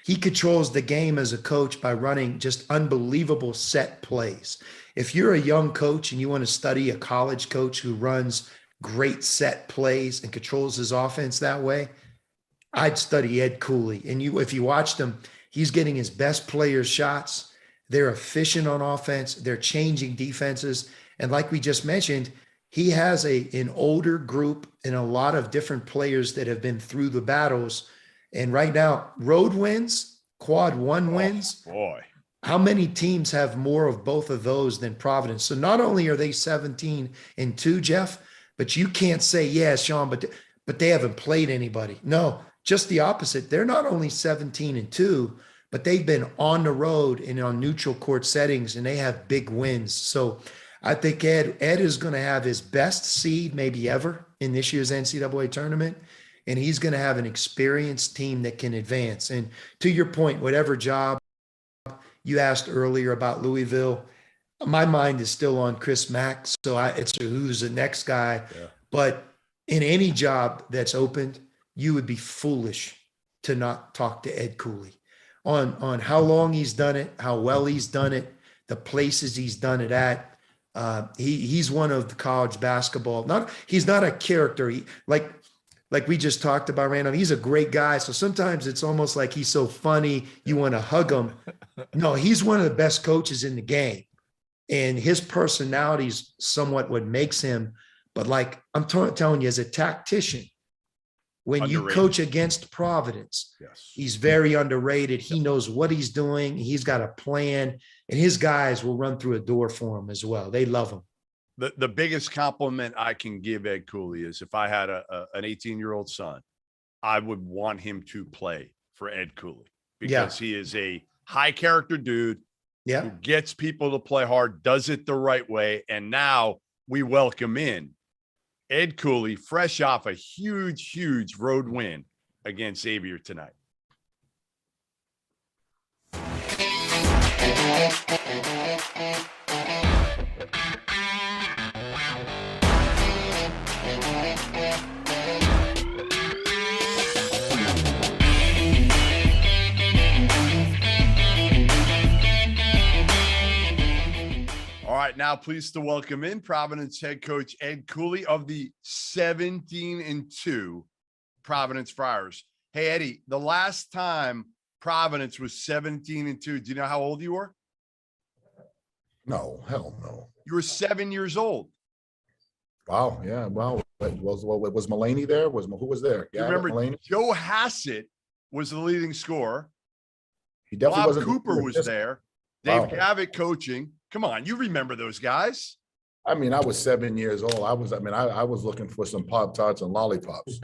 he controls the game as a coach by running just unbelievable set plays. If you're a young coach and you want to study a college coach who runs great set plays and controls his offense that way, I'd study Ed Cooley. And if you watched him, He's getting his best players shots. They're efficient on offense. They're changing defenses. And like we just mentioned, he has an older group and a lot of different players that have been through the battles. And right now, road wins, quad one wins. Boy. How many teams have more of both of those than Providence? So not only are they 17-2, Jeff, but you can't say, yeah, Sean, but they haven't played anybody. No, just the opposite. They're not only 17-2, but they've been on the road and on neutral court settings, and they have big wins. So I think Ed is going to have his best seed maybe ever in this year's NCAA tournament. And he's going to have an experienced team that can advance. And to your point, whatever job you asked earlier about Louisville, my mind is still on Chris Mack. So it's who's the next guy. Yeah. But in any job that's opened, you would be foolish to not talk to Ed Cooley on how long he's done it, how well he's done it, the places he's done it at. He's one of the college basketball. He's not a character. Like we just talked about, Randolph, he's a great guy. So sometimes it's almost like he's so funny, you want to hug him. No, he's one of the best coaches in the game. And his personality is somewhat what makes him. But like I'm telling you, as a tactician, when underrated. You coach against Providence, yes. He's very underrated. He knows what he's doing. He's got a plan. And his guys will run through a door for him as well. They love him. The biggest compliment I can give Ed Cooley is if I had an 18-year-old son, I would want him to play for Ed Cooley because he is a high character dude who gets people to play hard, does it the right way. And now we welcome in Ed Cooley, fresh off a huge, huge road win against Xavier tonight. All right, now pleased to welcome in Providence head coach Ed Cooley of the 17-2 Providence Friars. Hey, Eddie, the last time Providence was 17-2, do you know how old you were? No, hell no. You were 7 years old. Wow, yeah, wow. Was Mulaney there? Who was there? You remember Mulaney? Joe Hassett was the leading scorer. He definitely Bob wasn't. Cooper was there. Dave Gavitt coaching. Come on, you remember those guys? I mean, I was 7 years old. I was looking for some Pop-Tarts and lollipops.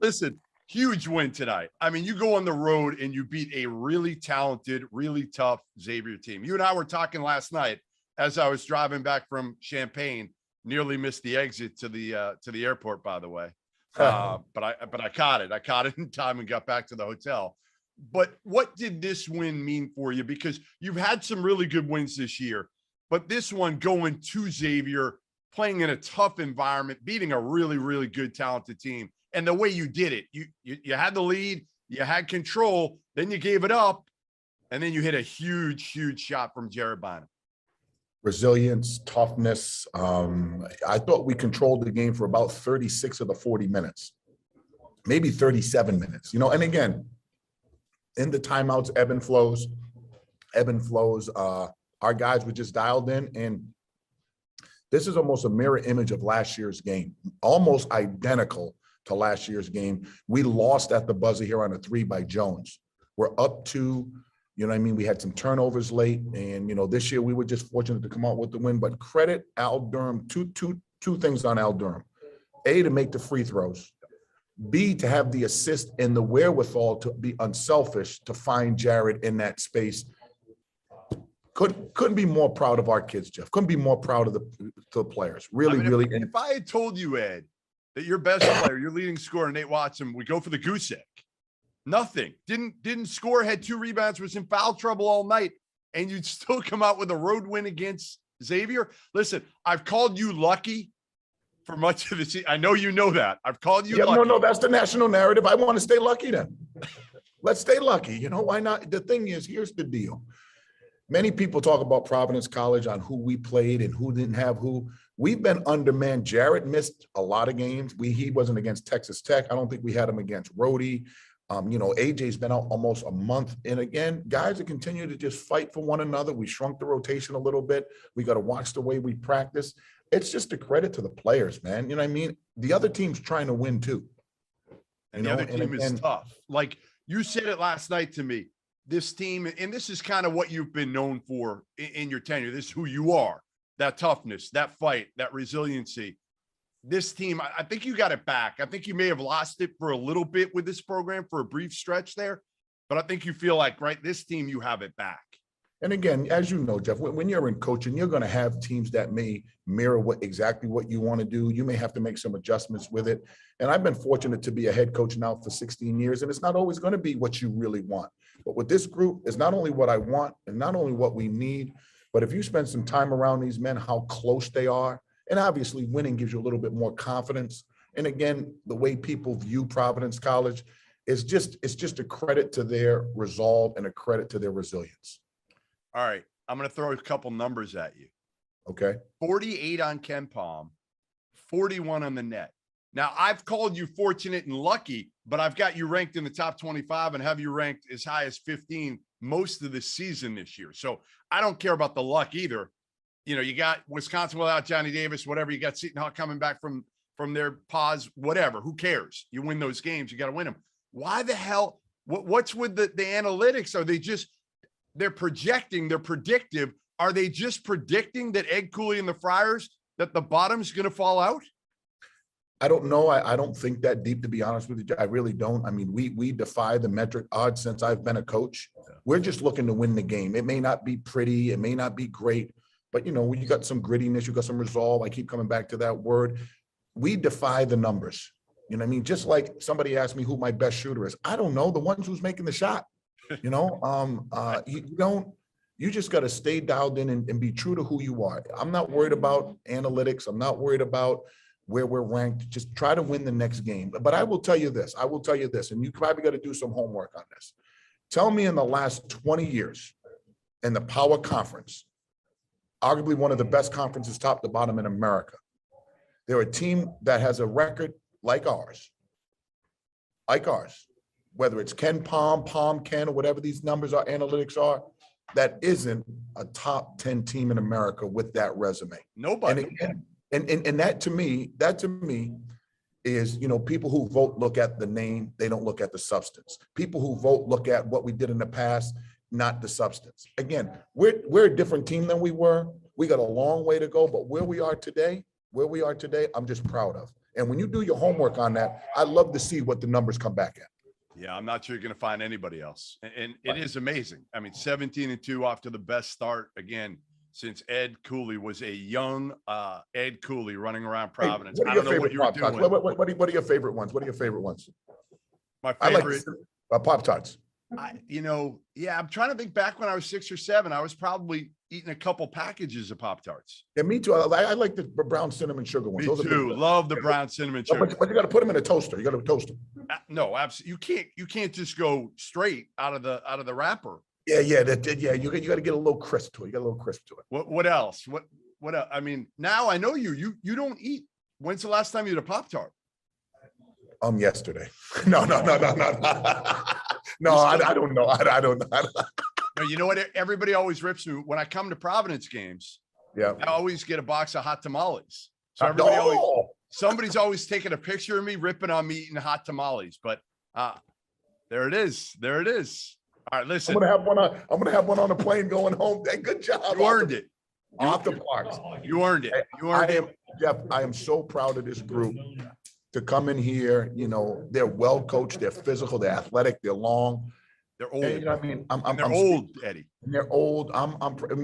Listen, huge win tonight. I mean, you go on the road and you beat a really talented, really tough Xavier team. You and I were talking last night as I was driving back from Champaign. Nearly missed the exit to the airport, by the way. But I caught it. I caught it in time and got back to the hotel. But what did this win mean for you? Because you've had some really good wins this year, but this one going to Xavier, playing in a tough environment, beating a really, really good, talented team. And the way you did it, you had the lead, you had control, then you gave it up, and then you hit a huge, huge shot from Jared Bynum. Resilience, toughness. I thought we controlled the game for about 36 of the 40 minutes, maybe 37 minutes, and again, in the timeouts, ebb and flows. Our guys were just dialed in, and this is almost a mirror image of last year's game, almost identical to last year's game. We lost at the buzzer here on a 3 by Jones. We're up 2, we had some turnovers late, and this year we were just fortunate to come out with the win. But credit Al Durham, two things on Al Durham: A, to make the free throws. B, to have the assist and the wherewithal to be unselfish to find Jared in that space. Couldn't be more proud of our kids, Jeff. Couldn't be more proud of the players. Really. If I had told you, Ed, that your best player, your leading scorer, Nate Watson, would go for the goose egg, nothing, didn't score, had 2 rebounds, was in foul trouble all night, and you'd still come out with a road win against Xavier. Listen, I've called you lucky for much of the season. I know you know that. I've called you lucky. No, that's the national narrative. I want to stay lucky then. Let's stay lucky. Why not? The thing is, here's the deal. Many people talk about Providence College on who we played and who didn't have who. We've been undermanned. Jared missed a lot of games. He wasn't against Texas Tech. I don't think we had him against Rhodey. AJ's been out almost a month. And again, guys are continue to just fight for one another. We shrunk the rotation a little bit. We got to watch the way we practice. It's just a credit to the players, man. You know what I mean? The other team's trying to win too. And the other team is tough. Like you said it last night to me, this team, and this is kind of what you've been known for in your tenure. This is who you are, that toughness, that fight, that resiliency. This team, I think you got it back. I think you may have lost it for a little bit with this program for a brief stretch there, but I think you feel like, right, this team, you have it back. And again, as you know, Jeff, when you're in coaching, you're going to have teams that may mirror exactly what you want to do. You may have to make some adjustments with it. And I've been fortunate to be a head coach now for 16 years, and it's not always going to be what you really want. But with this group, it's not only what I want and not only what we need, but if you spend some time around these men, how close they are, and obviously winning gives you a little bit more confidence. And again, the way people view Providence College is it's just a credit to their resolve and a credit to their resilience. All right. I'm going to throw a couple numbers at you. Okay. 48 on Ken Palm, 41 on the net. Now, I've called you fortunate and lucky, but I've got you ranked in the top 25 and have you ranked as high as 15 most of the season this year. So I don't care about the luck either. You know, you got Wisconsin without Johnny Davis, whatever. You got Seton Hall coming back from their pause, whatever. Who cares? You win those games. You got to win them. Why the hell? What's with the analytics? Are they just – they're projecting, they're predictive. Are they just predicting that Ed Cooley and the Friars, that the bottom's going to fall out? I don't know. I don't think that deep, to be honest with you. I really don't. I mean, we defy the metric odds since I've been a coach. We're just looking to win the game. It may not be pretty. It may not be great. But, you know, you got some grittiness. You got some resolve. I keep coming back to that word. We defy the numbers. You know what I mean? Just like somebody asked me who my best shooter is. I don't know. The ones who's making the shot. You know, you just got to stay dialed in and be true to who you are. I'm not worried about analytics. I'm not worried about where we're ranked. Just try to win the next game. But I will tell you this, and you probably got to do some homework on this. Tell me in the last 20 years in the Power Conference, arguably one of the best conferences top to bottom in America, they're a team that has a record like ours, whether it's Ken Palm, Ken, or whatever these numbers are, analytics are, that isn't a top 10 team in America with that resume. Nobody. And that to me is, you know, people who vote look at the name, they don't look at the substance. People who vote look at what we did in the past, not the substance. Again, we're a different team than we were. We got a long way to go, but where we are today, I'm just proud of. And when you do your homework on that, I love to see what the numbers come back at. Yeah, I'm not sure you're going to find anybody else. And it is amazing. I mean, 17-2 off to the best start again since Ed Cooley was a young Ed Cooley running around Providence. Hey, I don't know what you were doing. What are your favorite ones? My favorite Pop-Tarts. I'm trying to think back when I was 6 or 7, I was probably eating a couple packages of Pop-Tarts. Yeah, me too. I like the brown cinnamon sugar ones. Me too. Love the brown cinnamon sugar. But you got to put them in a toaster. You got to toast them. No, absolutely. You can't just go straight out of the wrapper. Yeah. You got to get a little crisp to it. What else? What else? I mean, now I know you don't eat. When's the last time you had a Pop-Tart? Yesterday. No. No, I don't know. I don't know. No, you know what? Everybody always rips me when I come to Providence games. Yeah, I always get a box of hot tamales. So somebody's always taking a picture of me ripping on me eating hot tamales. But there it is. All right, listen. I'm gonna have one on the plane going home. Hey, good job. You earned it. Off the parks. You earned it. Jeff, I am so proud of this group to come in here. You know, they're well coached, they're physical, they're athletic, they're long. They're old. And, you know what I mean? They're old, Eddie. They're old.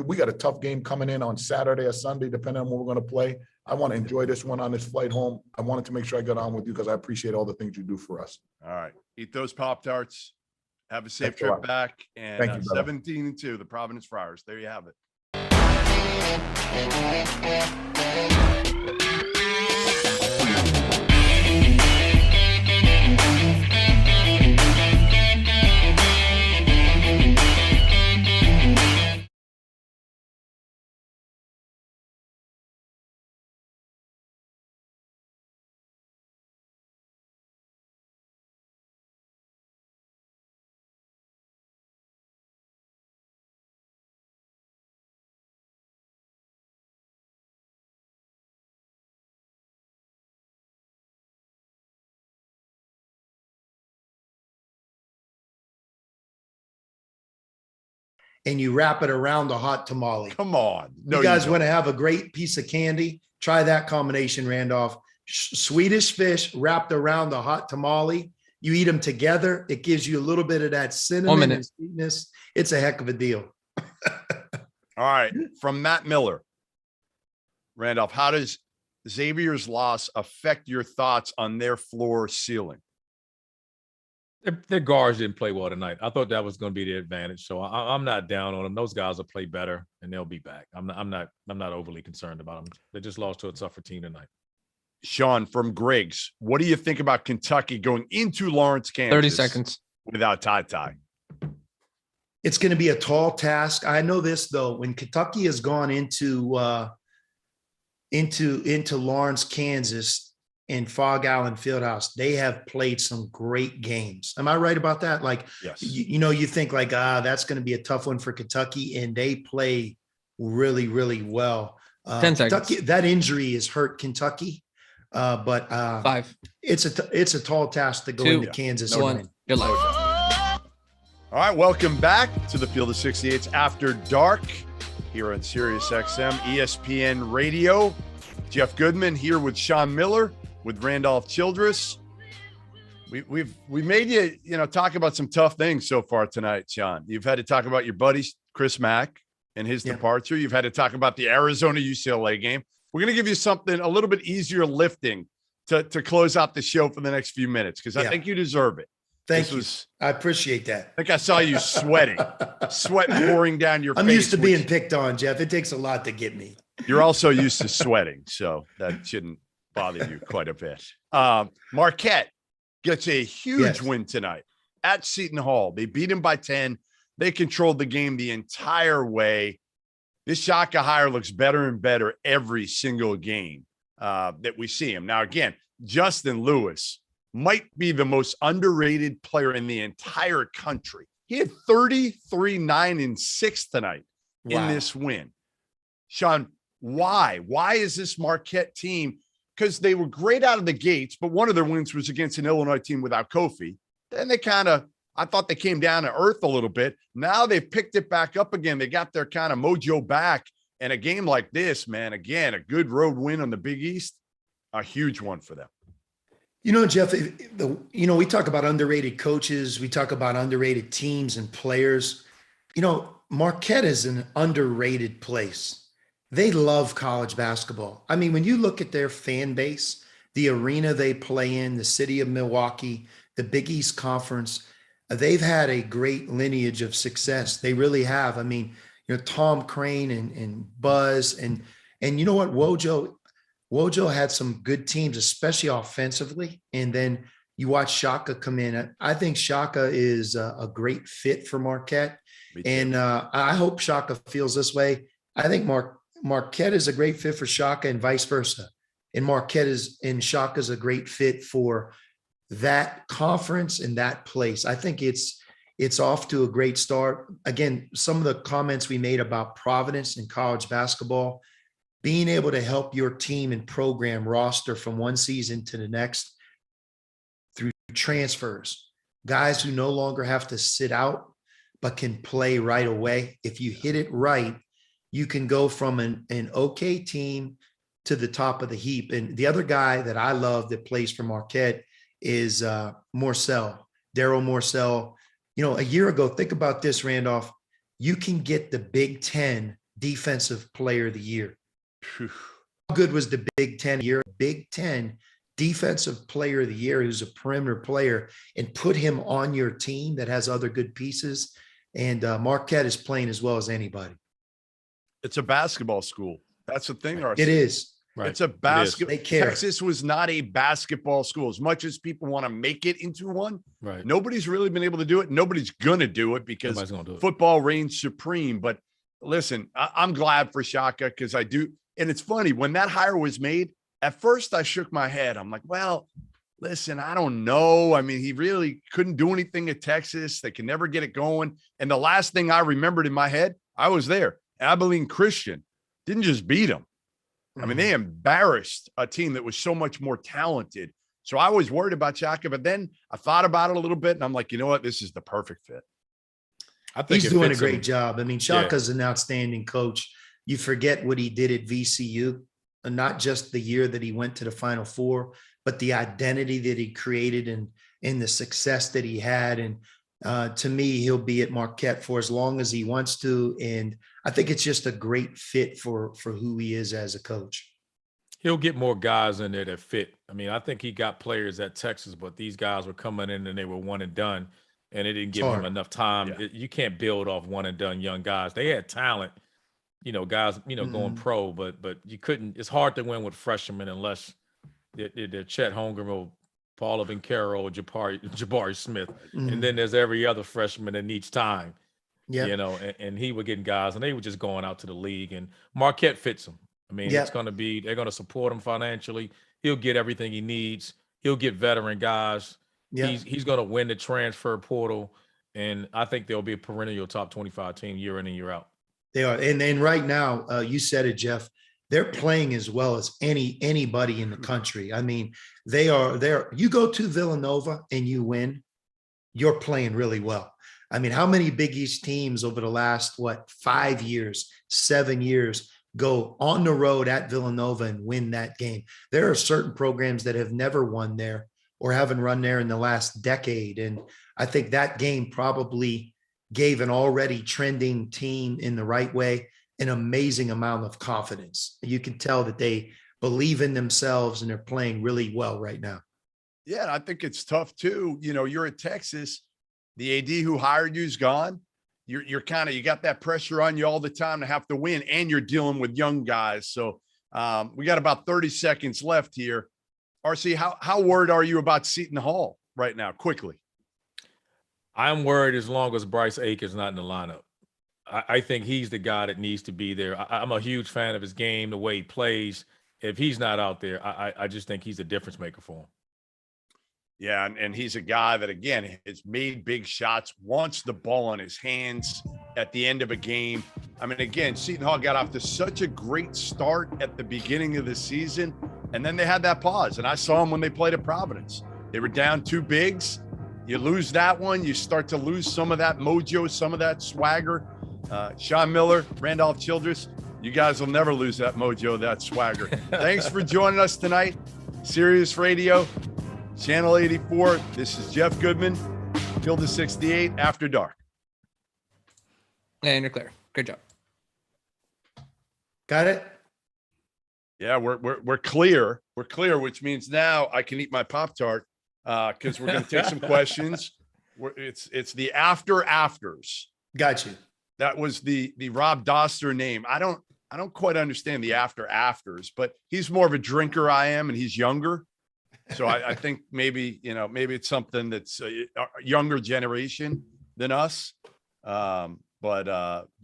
We got a tough game coming in on Saturday or Sunday, depending on what we're going to play. I want to enjoy this one on this flight home. I wanted to make sure I got on with you because I appreciate all the things you do for us. All right. Eat those Pop-Tarts. Have a safe trip back. And Thank you, 17-2, the Providence Friars. There you have it. and you wrap it around a hot tamale. Come on. No, you guys don't. want to have a great piece of candy? Try that combination, Randolph. Swedish fish wrapped around a hot tamale. You eat them together. It gives you a little bit of that cinnamon and sweetness. It's a heck of a deal. All right. From Matt Miller. Randolph, how does Xavier's loss affect your thoughts on their floor ceiling? Their guards didn't play well tonight. I thought that was going to be the advantage. So I'm not down on them. Those guys will play better and they'll be back. I'm not overly concerned about them. They just lost to a tougher team tonight. Sean from Griggs, what do you think about Kentucky going into Lawrence, Kansas? 30 seconds. Without Ty. It's going to be a tall task. I know this though, when Kentucky has gone into Lawrence, Kansas and Fog Allen Fieldhouse, they have played some great games. Am I right about that? Like, yes. You think like, that's going to be a tough one for Kentucky, and they play really, really well. 10 seconds. Kentucky, that injury has hurt Kentucky. But 5. It's a tall task to go 2, into Kansas. 1. Good luck. All right, welcome back to the Field of 68's After Dark here on Sirius XM, ESPN Radio. Jeff Goodman here with Sean Miller, with Randolph Childress. We've made you talk about some tough things so far tonight, Sean. You've had to talk about your buddy Chris Mack and his departure. You've had to talk about the Arizona UCLA game. We're going to give you something a little bit easier lifting to close out the show for the next few minutes, because I think you deserve it. Thank you. I appreciate that. I think I saw you sweating, sweat pouring down your face. I'm used to being picked on, Jeff. It takes a lot to get me. You're also used to sweating, so that shouldn't bother you quite a bit. Marquette gets a huge win tonight at Seton Hall. They beat him by 10. They controlled the game the entire way. This Shaka hire looks better and better every single game that we see him. Now, again, Justin Lewis might be the most underrated player in the entire country. He had 33, 9, and 6 tonight in this win. Sean, why? Why is this Marquette team? Because they were great out of the gates, but one of their wins was against an Illinois team without Kofi. Then they I thought they came down to earth a little bit. Now they've picked it back up again. They got their kind of mojo back. And a game like this, man, again, a good road win on the Big East, a huge one for them. Jeff, we talk about underrated coaches. We talk about underrated teams and players. Marquette is an underrated place. They love college basketball. I mean, when you look at their fan base, the arena they play in, the city of Milwaukee, the Big East Conference, they've had a great lineage of success. They really have. I mean, Tom Crane and Buzz and you know what, Wojo had some good teams, especially offensively. And then you watch Shaka come in. I think Shaka is a great fit for Marquette. And I hope Shaka feels this way. I think Marquette is a great fit for Shaka and vice versa. And Shaka is a great fit for that conference and that place. I think it's off to a great start. Again, some of the comments we made about Providence and college basketball, being able to help your team and program roster from one season to the next through transfers, guys who no longer have to sit out, but can play right away. If you hit it right, you can go from an okay team to the top of the heap. And the other guy that I love that plays for Marquette is Morcell, Daryl Morcell. A year ago, think about this, Randolph, you can get the Big Ten Defensive Player of the Year. How good was the Big Ten year? Big Ten Defensive Player of the Year, who's a perimeter player, and put him on your team that has other good pieces. And Marquette is playing as well as anybody. It's a basketball school. That's the thing. It is. Right. It's a basketball. They care. Texas was not a basketball school. As much as people want to make it into one, right? Nobody's really been able to do it. Nobody's going to do it because football reigns supreme. But listen, I'm glad for Shaka because I do. And it's funny, when that hire was made, at first I shook my head. I'm like, well, listen, I don't know. I mean, he really couldn't do anything at Texas. They can never get it going. And the last thing I remembered in my head, I was there. Abilene Christian didn't just beat them. I mean, they embarrassed a team that was so much more talented. So I was worried about Shaka, but then I thought about it a little bit and I'm like, you know what? This is the perfect fit. I think He's it doing a fits great him. job. I mean, Yeah. Shaka's an outstanding coach. You forget what he did at VCU, and not just the year that he went to the Final Four, but the identity that he created and the success that he had. And to me, he'll be at Marquette for as long as he wants to. And I think it's just a great fit for who he is as a coach. He'll get more guys in there that fit. I mean, I think he got players at Texas, but these guys were coming in and they were one and done, and it didn't give him hard. enough time. Yeah. You can't build off one and done young guys. They had talent, guys, going pro, but you couldn't. It's hard to win with freshmen unless they're Chet Holmgren or Paula Bencaro or Jabari Smith, and then there's every other freshman that needs time. Yeah. And he was getting guys, and they were just going out to the league. And Marquette fits him. I mean, Yeah. it's going to be, they're going to support him financially. He'll get everything he needs. He'll get veteran guys. Yeah. He's going to win the transfer portal. And I think they'll be a perennial top 25 team year in and year out. They are. And right now, you said it, Jeff, they're playing as well as anybody in the country. I mean, they are there. You go to Villanova and you win, you're playing really well. I mean, how many Big East teams over the last, 5 years, 7 years go on the road at Villanova and win that game? There are certain programs that have never won there or haven't run there in the last decade. And I think that game probably gave an already trending team in the right way an amazing amount of confidence. You can tell that they believe in themselves and they're playing really well right now. Yeah, and I think it's tough too. You're at Texas, the AD who hired you is gone. You're kind of, you got that pressure on you all the time to have to win, and you're dealing with young guys. So we got about 30 seconds left here. RC, how worried are you about Seton Hall right now? Quickly. I'm worried as long as Bryce Aiken's not in the lineup. I think he's the guy that needs to be there. I'm a huge fan of his game, the way he plays. If he's not out there, I just think he's a difference maker for him. Yeah, and he's a guy that, again, has made big shots, wants the ball in his hands at the end of a game. I mean, again, Seton Hall got off to such a great start at the beginning of the season, and then they had that pause. And I saw them when they played at Providence. They were down 2 bigs. You lose that one, you start to lose some of that mojo, some of that swagger. Miller, Randolph Childress, you guys will never lose that mojo, that swagger. Thanks for joining us tonight. Sirius Radio, Channel 84. This is Jeff Goodman, Field of 68, After Dark. And you're clear. Good job. Got it? Yeah, we're clear. We're clear, which means now I can eat my Pop-Tart because we're going to take some questions. It's the afters. Got you. That was the Rob Doster name. I don't quite understand the afters, but he's more of a drinker I am, and he's younger. So I think maybe it's something that's a younger generation than us. But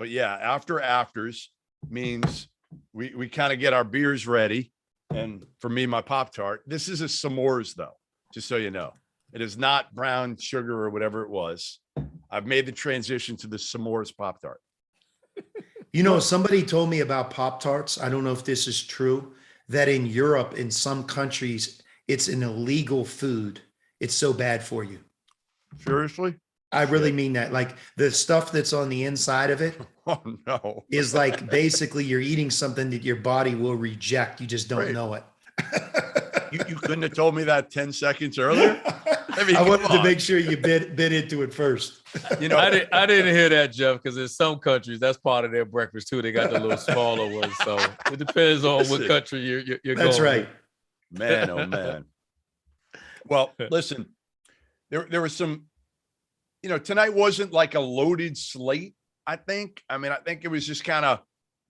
yeah, afters means we kind of get our beers ready. And for me, my Pop-Tart, this is a s'mores though, just so you know. It is not brown sugar or whatever it was. I've made the transition to the s'mores Pop-Tart. Somebody told me about Pop-Tarts. I don't know if this is true, that in Europe, in some countries, it's an illegal food. It's so bad for you. Seriously? I really mean that. Like the stuff that's on the inside of it Oh no. is like basically you're eating something that your body will reject. You just don't Right. know it. You couldn't have told me that 10 seconds earlier. I mean, I wanted come to make on. sure you bit into it first. I didn't hear that, Jeff, because in some countries that's part of their breakfast too. They got the little smaller ones, so it depends on what Listen, country you're That's going. right. Man, oh man. Well, listen, there was some, tonight wasn't like a loaded slate, I think. I mean, I think it was just kind of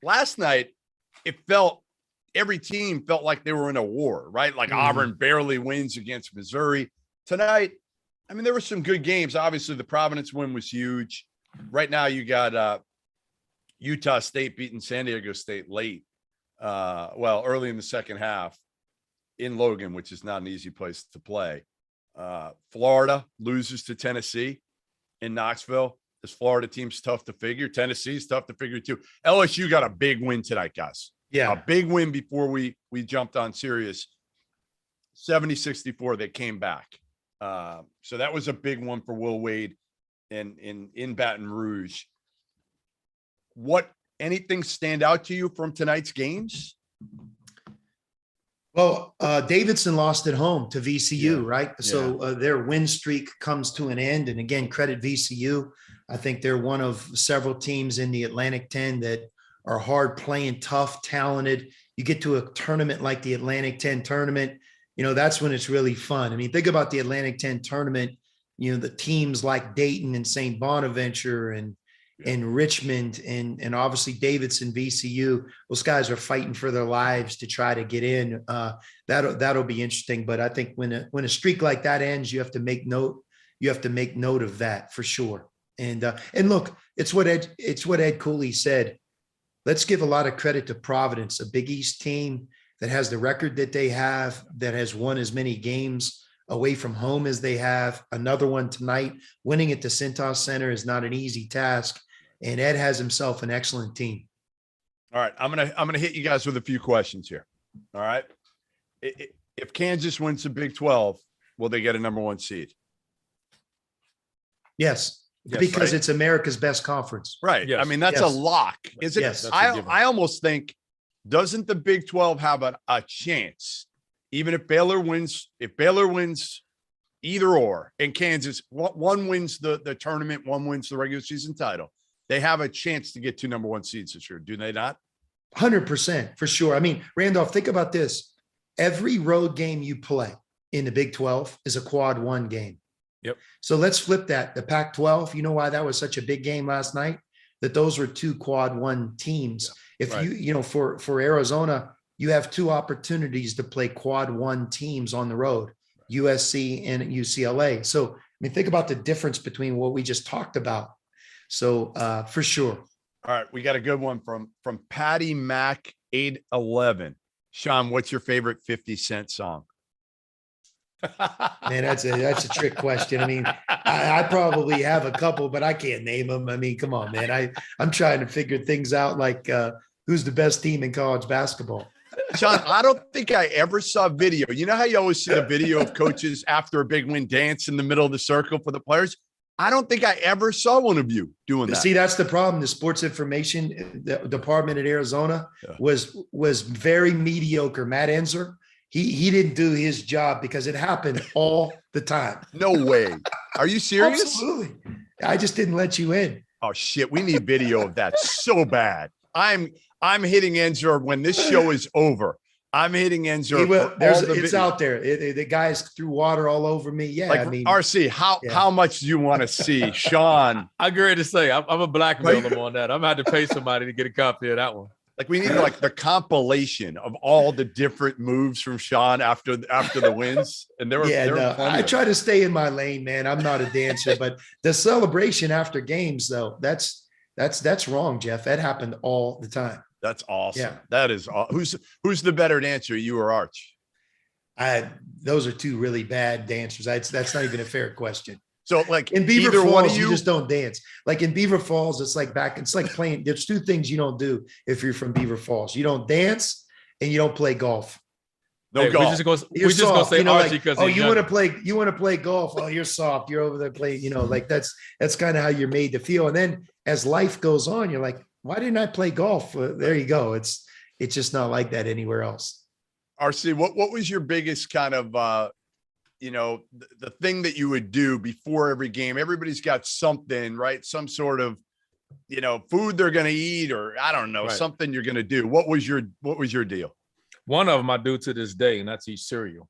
last night, every team felt like they were in a war, right? Like Auburn barely wins against Missouri. Tonight, I mean, there were some good games. Obviously, the Providence win was huge. Right now, you got Utah State beating San Diego State late. Early in the second half in Logan, which is not an easy place to play. Florida loses to Tennessee in Knoxville. This Florida team's tough to figure. Tennessee's tough to figure too. LSU got a big win tonight, guys. Yeah. A big win before we jumped on Sirius. 70-64, they came back. So that was a big one for Will Wade and in Baton Rouge. Anything stand out to you from tonight's games? Well, Davidson lost at home to VCU, Yeah. right? So their win streak comes to an end. And again, credit VCU. I think they're one of several teams in the Atlantic 10 that are hard playing, tough, talented. You get to a tournament like the Atlantic 10 tournament, that's when it's really fun. I mean, think about the Atlantic 10 tournament, the teams like Dayton and St. Bonaventure and Richmond and obviously Davidson, VCU, those guys are fighting for their lives to try to get in. That'll be interesting. But I think when a streak like that ends, you have to make note of that for sure. And look, it's what Ed Cooley said. Let's give a lot of credit to Providence, a Big East team that has the record that they have, that has won as many games away from home as they have. Another one tonight. Winning at the Cintas Center is not an easy task, and Ed has himself an excellent team. All right, I'm gonna hit you guys with a few questions here. All right, if Kansas wins the Big 12, will they get a number 1 seed? Yes, because it's America's best conference. Right. Yes. I mean, that's a lock. Is it? Yes. I almost think, doesn't the Big 12 have a chance? Even if Baylor wins either or, and Kansas, one wins the tournament, one wins the regular season title, they have a chance to get 2 number 1 seeds this year. Do they not? 100% for sure. I mean, Randolph, think about this. Every road game you play in the Big 12 is a quad 1 game. Yep. So let's flip that. The Pac-12, you know why that was such a big game last night? That those were 2 quad 1 teams. Yeah, If right. for Arizona, you have 2 opportunities to play quad 1 teams on the road, USC and UCLA. So, I mean, think about the difference between what we just talked about. So for sure. All right. We got a good one from Patty Mack 811. Sean, what's your favorite 50 Cent song? Man, that's a trick question. I mean, I probably have a couple, but I can't name them. I mean, come on, man. I'm trying to figure things out like who's the best team in college basketball. Sean, I don't think I ever saw video. You know how you always see the video of coaches after a big win dance in the middle of the circle for the players? I don't think I ever saw one of you doing that. See, that's the problem. The sports information department at Arizona was very mediocre. Matt Enzer, he didn't do his job because it happened all the time. No way. Are you serious? Absolutely. I just didn't let you in. Oh shit, we need video of that so bad. I'm hitting Enzer when this show is over. I'm hitting Enzer. It's out there. The guys threw water all over me. Yeah, like, I mean, RC, how much do you want to see, Sean? I agree to say I'm a blackmail them on that. I'm gonna have to pay somebody to get a copy of that one. Like we need like the compilation of all the different moves from Sean after the wins. And there were I try to stay in my lane, man. I'm not a dancer, but the celebration after games, though, that's wrong, Jeff. That happened all the time. That's awesome. Yeah. That is who's the better dancer, you or Arch? Those are 2 really bad dancers. That's not even a fair question. So like in Beaver either Falls, one of you just don't dance. Like in Beaver Falls, it's like playing. There's 2 things you don't do if you're from Beaver Falls. You don't dance and you don't play golf. No golf. We're just gonna say Archie because you want to play golf. Oh, you're soft. You're over there playing. Like that's kind of how you're made to feel. And then as life goes on, you're like, why didn't I play golf? There you go. It's just not like that anywhere else. RC, what was your biggest kind of the thing that you would do before every game? Everybody's got something, right? Some sort of food they're going to eat, or I don't know, something you're going to do. What was your deal? One of them I do to this day, and that's eat cereal.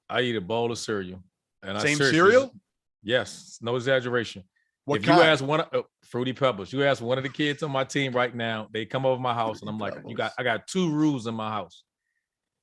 I eat a bowl of cereal. And Same cereal? Yes, no exaggeration. What if kind? you ask Fruity Pebbles, you ask one of the kids on my team right now, they come over my house and I'm like, I got 2 rules in my house.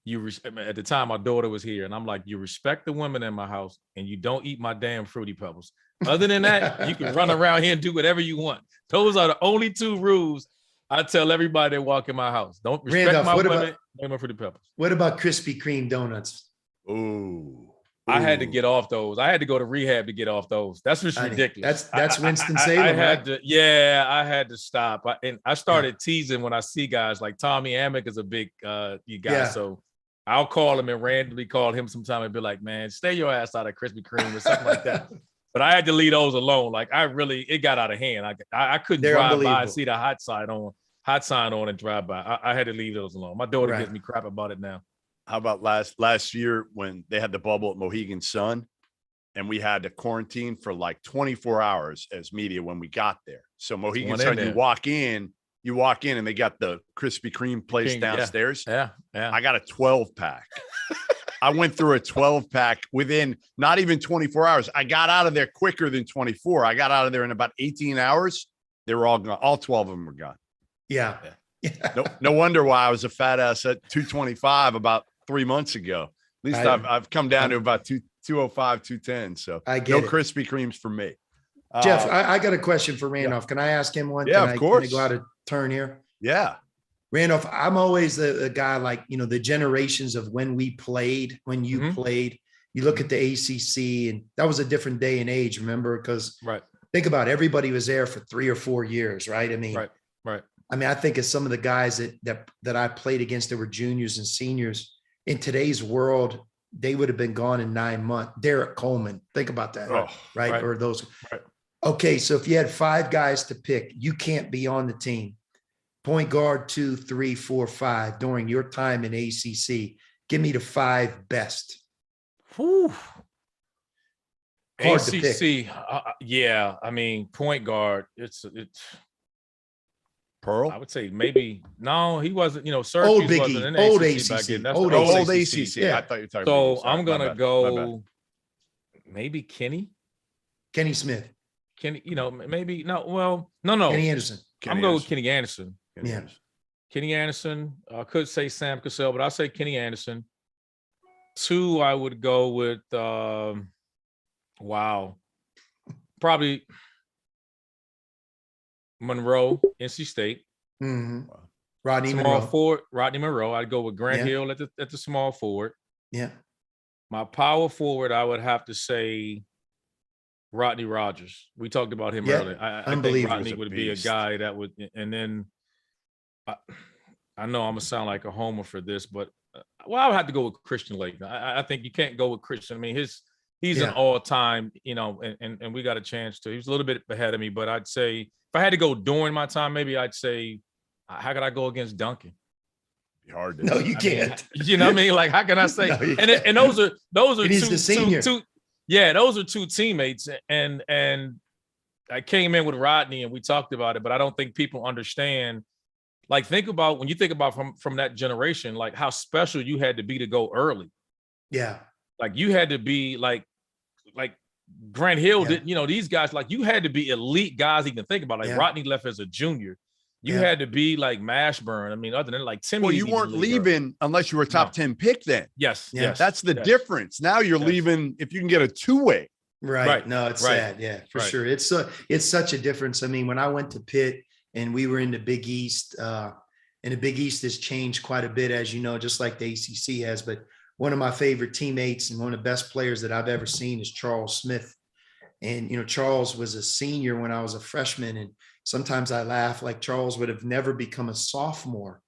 At the time my daughter was here, and I'm like, you respect the women in my house and you don't eat my damn Fruity Pebbles. Other than that, you can run around here and do whatever you want. Those are the only 2 rules I tell everybody that walk in my house. Don't respect Randolph, my women, my Fruity Pebbles. What about Krispy Kreme donuts? Ooh. I had to get off those. I had to go to rehab to get off those. That's just ridiculous. That's Winston-Salem. I had to, yeah, I had to stop. I started teasing when I see guys like Tommy Amick is a big guy. Yeah. So I'll call him and randomly call him sometime and be like, man, stay your ass out of Krispy Kreme or something like that. But I had to leave those alone. Like it got out of hand. I couldn't They're drive by and unbelievable. see the hot sign on and drive by. I had to leave those alone. My daughter Right. gives me crap about it now. How about last year when they had the bubble at Mohegan Sun and we had to quarantine for like 24 hours as media when we got there. So Mohegan one in Sun, there. you walk in and they got the Krispy Kreme place King, yeah. downstairs. Yeah. I got a 12-pack. I went through a 12-pack within not even 24 hours. I got out of there quicker than 24. I got out of there in about 18 hours. They were all gone. All 12 of them were gone. Yeah. No wonder why I was a fat ass at 225 about 3 months ago. At least I've come down to about 205, 210. So I get no it. Krispy Kremes for me. Jeff, I got a question for Randolph. Can I ask him one? Yeah, Can of course. Can I go out of turn here? Yeah. Randolph, I'm always the guy like, the generations of when we played, when you played, you look at the ACC and that was a different day and age, remember? Because think about it, everybody was there for 3 or 4 years, right? I mean, right. I mean, I think of some of the guys that I played against that were juniors and seniors in today's world, they would have been gone in 9 months. Derek Coleman, think about that, right? Or those. Right. Okay, so if you had 5 guys to pick, you can't be on the team. Point guard 2, 3, 4, 5 during your time in ACC. Give me the 5 best. Whew. Hard to pick. ACC, yeah. I mean, point guard. It's Pearl. I would say maybe no. He wasn't. Syracuse Big wasn't E, in old ACC back ACC, then. That's old the Old ACC. ACC. Yeah. I thought you were talking So about. I'm gonna go maybe Kenny. Kenny Smith. Kenny, maybe no. Well, no. Kenny Anderson. I'm going with Kenny Anderson. Yeah. Kenny Anderson. I could say Sam Cassell, but I'll say Kenny Anderson. 2, I would go with probably Monroe, NC State. Mm-hmm. Rodney Small Monroe. forward, Rodney Monroe. I'd go with Grant Yeah. Hill at the small forward. Yeah. My power forward, I would have to say Rodney Rogers. We talked about him Yeah. earlier. I think Unbelievable. Rodney would be a Beast. guy that would, and then I know I'm gonna sound like a homer for this, but I would have to go with Christian Lake. I think you can't go with Christian. I mean, he's an all-time, and we got a chance to. He was a little bit ahead of me, but I'd say if I had to go during my time, maybe I'd say, how could I go against Duncan? Be hard to No, you can't. You know what I mean? Like, how can I say? No, you and those are He's the senior. two. Yeah, those are 2 teammates, and I came in with Rodney, and we talked about it, but I don't think people understand. Like, think about when you think about from that generation, like how special you had to be to go early. Yeah. Like you had to be like Grant Hill Yeah. did. These guys, like you had to be elite guys. Even think about like Yeah. Rodney left as a junior. You Yeah. had to be like Mashburn. I mean, other than like Timmy. Well, you weren't leaving unless you were a top 10 pick then. Yes. Yeah. Yes. That's the yes. difference. Now you're Yes. leaving if you can get a 2-way. Right. No, it's Right. sad. Yeah, for Right. sure. It's such a difference. I mean, when I went to Pitt and we were in the Big East, and the Big East has changed quite a bit, as you know, just like the ACC has. But one of my favorite teammates and one of the best players that I've ever seen is Charles Smith. And, Charles was a senior when I was a freshman. And sometimes I laugh, like Charles would have never become a sophomore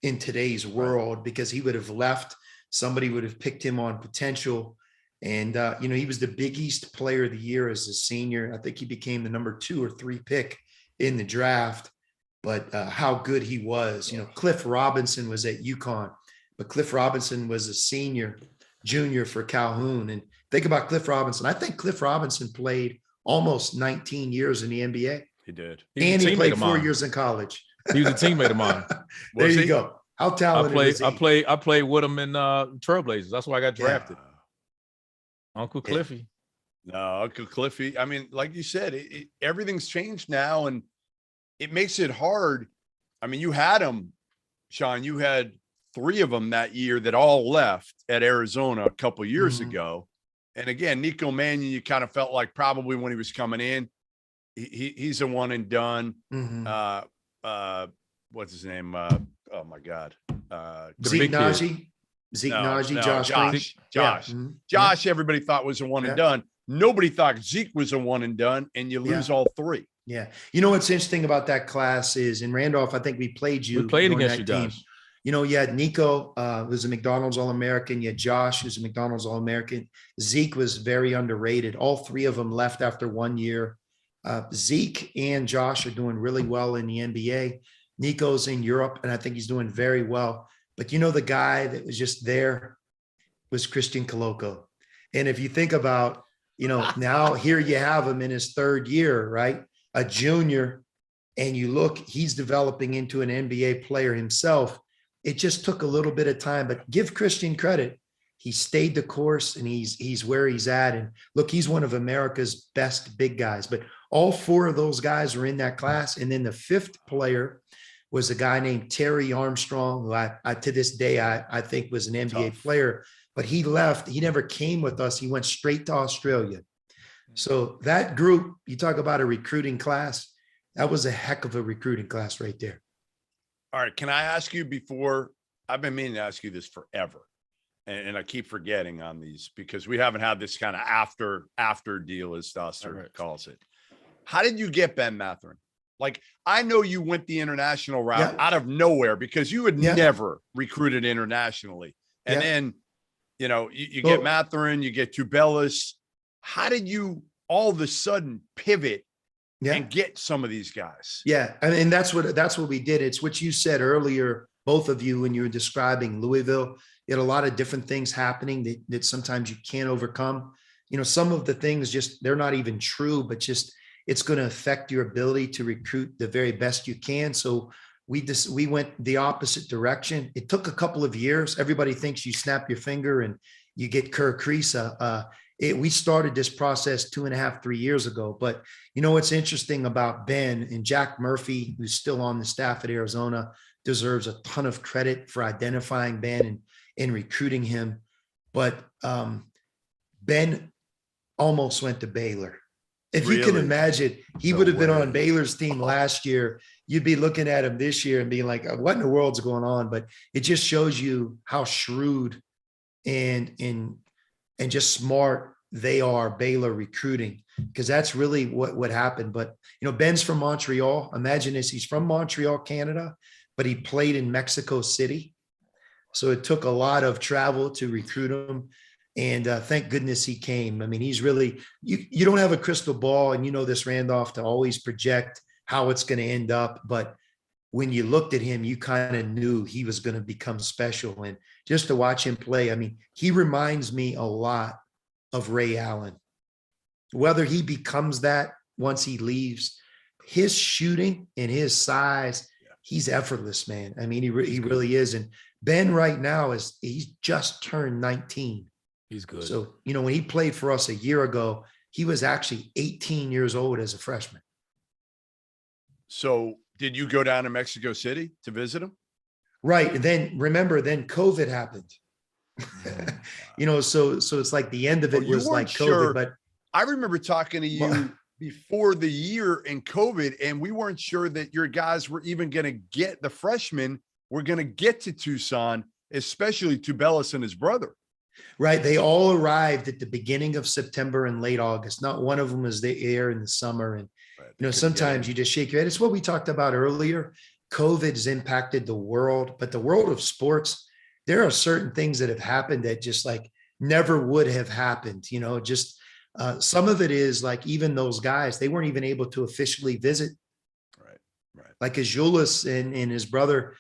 in today's world because he would have left. Somebody would have picked him on potential. And, he was the Big East player of the year as a senior. I think he became the number 2 or 3 pick in the draft. But how good he was. Cliff Robinson was at UConn, but Cliff Robinson was a junior for Calhoun. And think about Cliff Robinson. I think Cliff Robinson played almost 19 years in the NBA. He did. And he played 4 years in college. He was a teammate of mine. There Was you he? go. How talented is he? I played with him in Trailblazers. That's why I got drafted. Uncle Cliffy. No, Uncle Cliffy. I mean, like you said, everything's changed now, and it makes it hard. I mean, you had them, Sean. You had 3 of them that year that all left at Arizona a couple of years ago. And again, Nico Mannion, you kind of felt like probably when he was coming in, he's a one and done. What's his name? Oh my God. Zeke Naji. Josh Green. Josh. Yeah. Josh, everybody thought was a one and done. Nobody thought Zeke was a one and done, and you lose all 3. Yeah. You know what's interesting about that class is in Randolph, I think we played you. We played during against that you team. guys. You know, you had Nico, who's a McDonald's All-American. You had Josh, who's a McDonald's All-American. Zeke was very underrated. All three of them left after 1 year. Zeke and Josh are doing really well in the NBA. Nico's in Europe, and I think he's doing very well. But you know, the guy that was just there was Christian Coloco. And if you think about, you know, now here you have him in his third year, right? A junior, and you look, he's developing into an NBA player himself. It just took a little bit of time, but give Christian credit. He stayed the course, and he's where he's at. And look, he's one of America's best big guys, but all four of those guys were in that class. And then the fifth player was a guy named Terry Armstrong, who I to this day, I think was an NBA player, but he left. He never came with us. He went straight to Australia. So that group, you talk about a recruiting class, that was a heck of a recruiting class right there. All right. Can I ask you before? I've been meaning to ask you this forever. And I keep forgetting on these because we haven't had this kind of after deal, as Duster calls it. How did you get Ben Mathurin? Like, I know you went the international route out of nowhere because you had never recruited internationally. And then, you know, you get Mathurin, you get Tubelis. How did you all of a sudden pivot and get some of these guys? Yeah. And that's what we did. It's what you said earlier, both of you, when you were describing Louisville. You had a lot of different things happening that sometimes you can't overcome. You know, some of the things just, they're not even true, but just, it's going to affect your ability to recruit the very best you can. So we went the opposite direction. It took a couple of years. Everybody thinks you snap your finger and you get Kerr Kriisa. We started this process 2.5, 3 years ago. But you know what's interesting about Ben, and Jack Murphy, who's still on the staff at Arizona, deserves a ton of credit for identifying Ben and recruiting him. But Ben almost went to Baylor. If you can imagine, he would have been on Baylor's team last year. You'd be looking at him this year and being like, what in the world's going on? But it just shows you how shrewd and just smart they are, Baylor recruiting, because that's really what happened. But, you know, Ben's from Montreal. Imagine this. He's from Montreal, Canada, but he played in Mexico City. So it took a lot of travel to recruit him. And thank goodness he came. I mean, he's really, you don't have a crystal ball, and you know this, Randolph, to always project how it's going to end up. But when you looked at him, you kind of knew he was going to become special. And just to watch him play, I mean, he reminds me a lot of Ray Allen. Whether he becomes that once he leaves, his shooting and his size, he's effortless, man. I mean, he really is. And Ben right now he's just turned 19. He's good. So, you know, when he played for us a year ago, he was actually 18 years old as a freshman. So did you go down to Mexico City to visit him? Right. And then remember, then COVID happened. You know, so it's like the end of it was like COVID, but I remember talking to you before the year in COVID, and we weren't sure that your guys were even going to get, the freshmen were going to get to Tucson, especially Tubelis and his brother. Right. They all arrived at the beginning of September and late August. Not one of them was there in the summer. And, you know, sometimes you just shake your head. It's what we talked about earlier. COVID's impacted the world, but the world of sports, there are certain things that have happened that just like never would have happened. You know, just some of it is like, even those guys, they weren't even able to officially visit. Right. Like Azulis and his brother,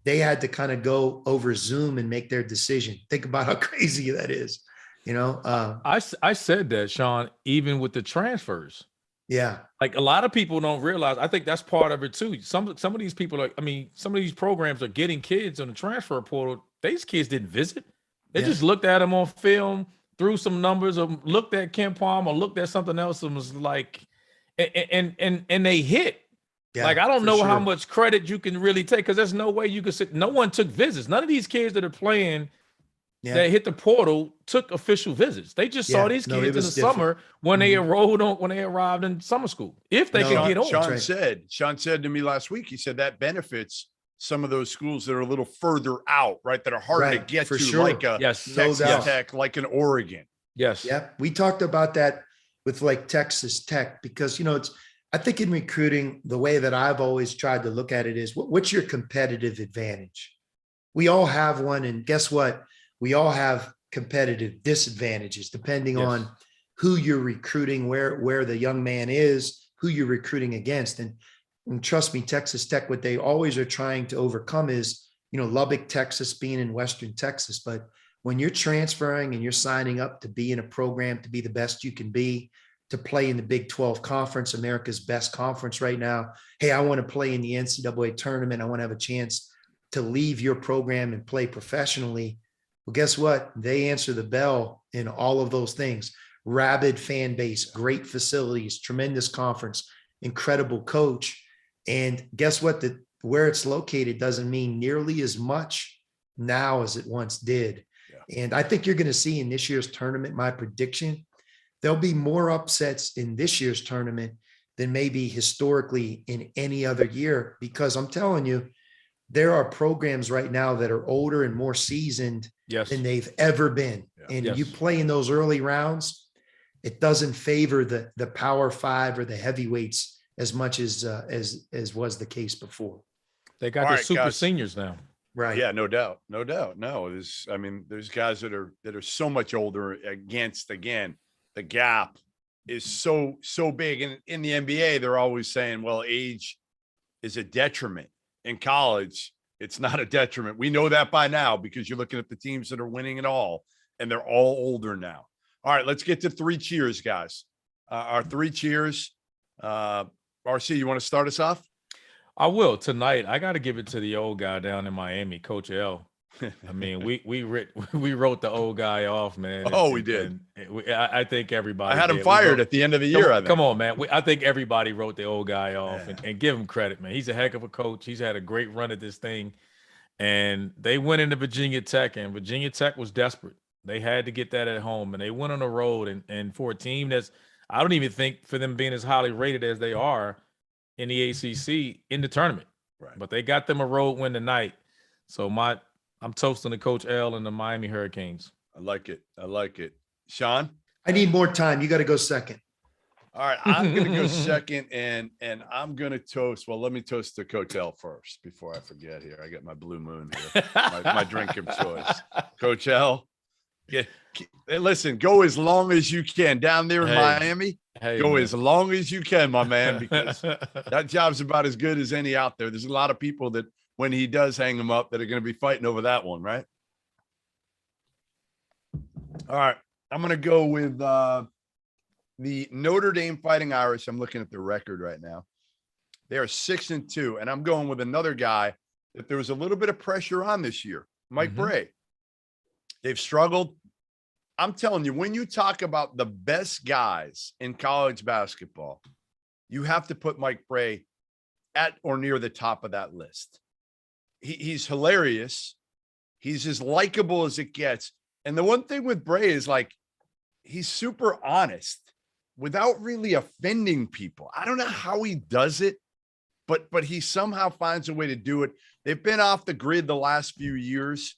they had to kind of go over Zoom and make their decision. Think about how crazy that is, you know? I said that, Sean, even with the transfers. Yeah. Like a lot of people don't realize, I think that's part of it too. Some of these people are, I mean, some of these programs are getting kids on the transfer portal. These kids didn't visit. They just looked at them on film, threw some numbers, or looked at Ken Palm or looked at something else and was like, and they hit. Yeah, like, I don't know how much credit you can really take, because there's no way you could sit. No one took visits. None of these kids that are playing that hit the portal took official visits. They just saw these kids in the summer when they arrived in summer school. If they could get on. Sean said to me last week, he said that benefits some of those schools that are a little further out, right? That are hard to get to, like a Texas Tech, like an Oregon. Yes. Yeah. We talked about that with like Texas Tech, because, you know, I think in recruiting, the way that I've always tried to look at it is, what's your competitive advantage? We all have one. And guess what? We all have competitive disadvantages depending Yes. on who you're recruiting, where the young man is, who you're recruiting against. And trust me, Texas Tech, what they always are trying to overcome is, Lubbock, Texas being in Western Texas. But when you're transferring and you're signing up to be in a program, to be the best you can be, to play in the Big 12 conference, America's best conference right now. Hey, I want to play in the NCAA tournament. I want to have a chance to leave your program and play professionally. Well, guess what? They answer the bell in all of those things. Rabid fan base, great facilities, tremendous conference, incredible coach. And guess what? Where it's located doesn't mean nearly as much now as it once did. Yeah. And I think you're going to see in this year's tournament, my prediction, there'll be more upsets in this year's tournament than maybe historically in any other year, because I'm telling you, there are programs right now that are older and more seasoned than they've ever been. Yeah. And you play in those early rounds, it doesn't favor the Power Five or the heavyweights as much as was the case before. They got the super seniors now. Right. Yeah, no doubt. No, there's guys that are so much older again, the gap is so big. And in the NBA, they're always saying, well, age is a detriment. In college, it's not a detriment. We know that by now because you're looking at the teams that are winning it all, and they're all older now. All right, let's get to 3 cheers, guys. Our 3 cheers. RC, you want to start us off? I will. Tonight, I got to give it to the old guy down in Miami, Coach L. I mean, we wrote the old guy off, man. Oh, we did. I think everybody. I had him fired at the end of the year. Come on, man. I think everybody wrote the old guy off, and give him credit, man. He's a heck of a coach. He's had a great run at this thing, and they went into Virginia Tech, and Virginia Tech was desperate. They had to get that at home, and they went on the road, and for a team that's, I don't even think for them being as highly rated as they are in the ACC in the tournament, right? But they got them a road win tonight. So I'm toasting the Coach L and the Miami Hurricanes. I like it. Sean? I need more time. You got to go second. All right. I'm going to go second, and I'm going to toast. Well, let me toast to Coach L first before I forget here. I got my Blue Moon here, my drink of choice. Coach L, listen, go as long as you can down there in Miami. Go as long as you can, my man, because that job's about as good as any out there. There's a lot of people that, when he does hang them up, that are going to be fighting over that one, right? All right. I'm going to go with the Notre Dame Fighting Irish. I'm looking at the record right now. They are 6-2, and I'm going with another guy that there was a little bit of pressure on this year, Mike Bray. They've struggled. I'm telling you, when you talk about the best guys in college basketball, you have to put Mike Bray at or near the top of that list. He's hilarious. He's as likable as it gets. And the one thing with Bray is, like, he's super honest without really offending people. I don't know how he does it, but he somehow finds a way to do it. They've been off the grid the last few years,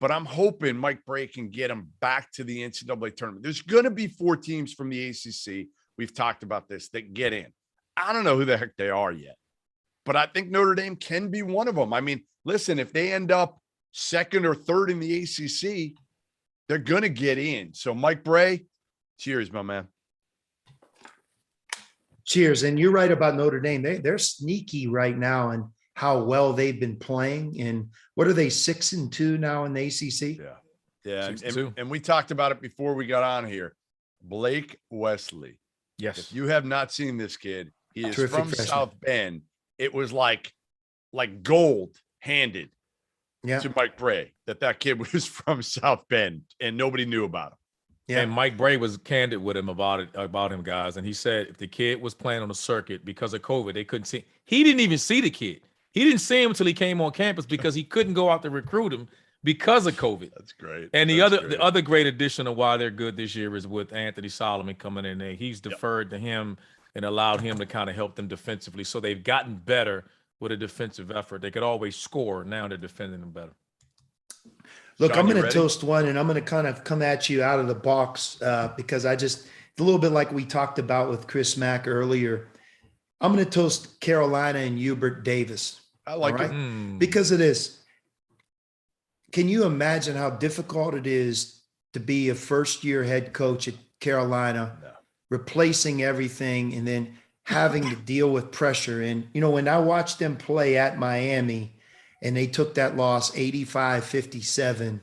but I'm hoping Mike Bray can get them back to the NCAA tournament. There's going to be 4 teams from the ACC. We've talked about this, that get in. I don't know who the heck they are yet, but I think Notre Dame can be one of them. I mean, listen, if they end up 2nd or 3rd in the ACC, they're going to get in. So Mike Bray, cheers, my man. Cheers. And you're right about Notre Dame. They're sneaky right now and how well they've been playing. And what are they, 6-2 now in the ACC? Yeah. And we talked about it before we got on here. Blake Wesley. Yes. If you have not seen this kid, he is Terrific from freshman. South Bend. It was like gold handed to Mike Bray that kid was from South Bend and nobody knew about him. Yeah. And Mike Bray was candid with him about him, guys. And he said if the kid was playing on the circuit because of COVID, they couldn't see. He didn't even see the kid. He didn't see him until he came on campus because he couldn't go out to recruit him because of COVID. That's great. And the other great addition of why they're good this year is with Anthony Solomon coming in there. He's deferred to him and allowed him to kind of help them defensively. So they've gotten better with a defensive effort. They could always score. Now they're defending them better. Look, Sean, I'm going you to ready? toast one, and I'm going to kind of come at you out of the box because it's a little bit like we talked about with Chris Mack earlier. I'm going to toast Carolina and Hubert Davis. I like all it. right? Because of this. can you imagine how difficult it is to be a first-year head coach at Carolina, replacing everything and then having to deal with pressure? And, you know, when I watched them play at Miami and they took that loss 85-57,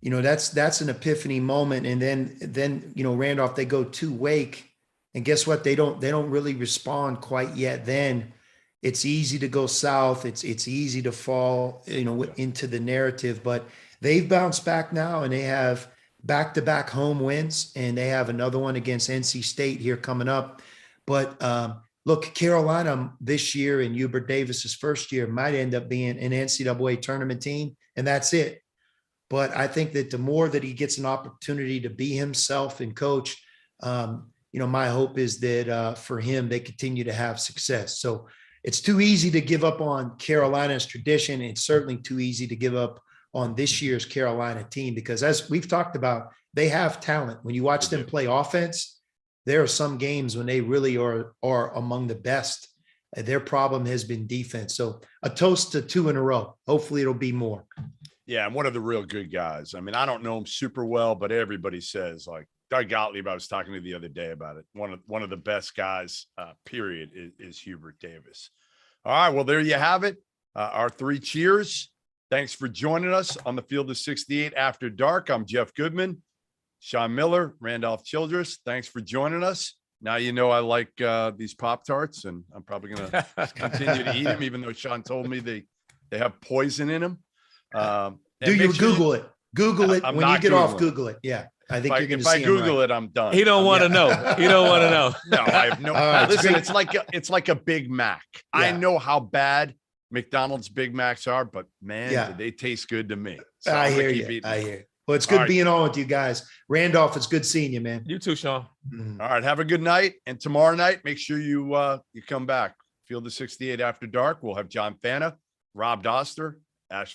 you know, that's an epiphany moment. And then, you know, Randolph, they go to Wake, and guess what? They don't really respond quite yet. Then it's easy to go south. It's easy to fall, you know, into the narrative, but they've bounced back now and they have back-to-back home wins, and they have another one against NC State here coming up. But look, Carolina this year in Hubert Davis's first year might end up being an NCAA tournament team, and that's it. But I think that the more that he gets an opportunity to be himself and coach, you know, my hope is that for him, they continue to have success. So it's too easy to give up on Carolina's tradition. It's certainly too easy to give up on this year's Carolina team, because as we've talked about, they have talent. When you watch them play offense, there are some games when they really are among the best. Their problem has been defense. So a toast to 2 in a row. Hopefully it'll be more. Yeah, and one of the real good guys. I mean, I don't know him super well, but everybody says, like Doug Gottlieb, I was talking to the other day about it. One of the best guys, period, is Hubert Davis. All right, well, there you have it. Our 3 cheers. Thanks for joining us on the Field of 68 After Dark. I'm Jeff Goodman, Sean Miller, Randolph Childress. Thanks for joining us. Now you know I like these Pop-Tarts, and I'm probably going to continue to eat them, even though Sean told me they have poison in them. Do you Google it? Google it. I'm when you get Googling off, Google it. Yeah. I think you're going to see if I Google it, I'm done. He don't want to know. He don't want to know. No, I have no. right, Listen, it's like a Big Mac. Yeah. I know how bad McDonald's Big Macs are, but man, did they taste good to me. So I I'm gonna hear keep you. eating I them. hear you. Well, it's good All right. being on with you guys. Randolph, it's good seeing you, man. You too, Sean. Mhm. All right, have a good night, and tomorrow night, make sure you come back. Field of 68 After Dark. We'll have John Fana, Rob Doster, Ashley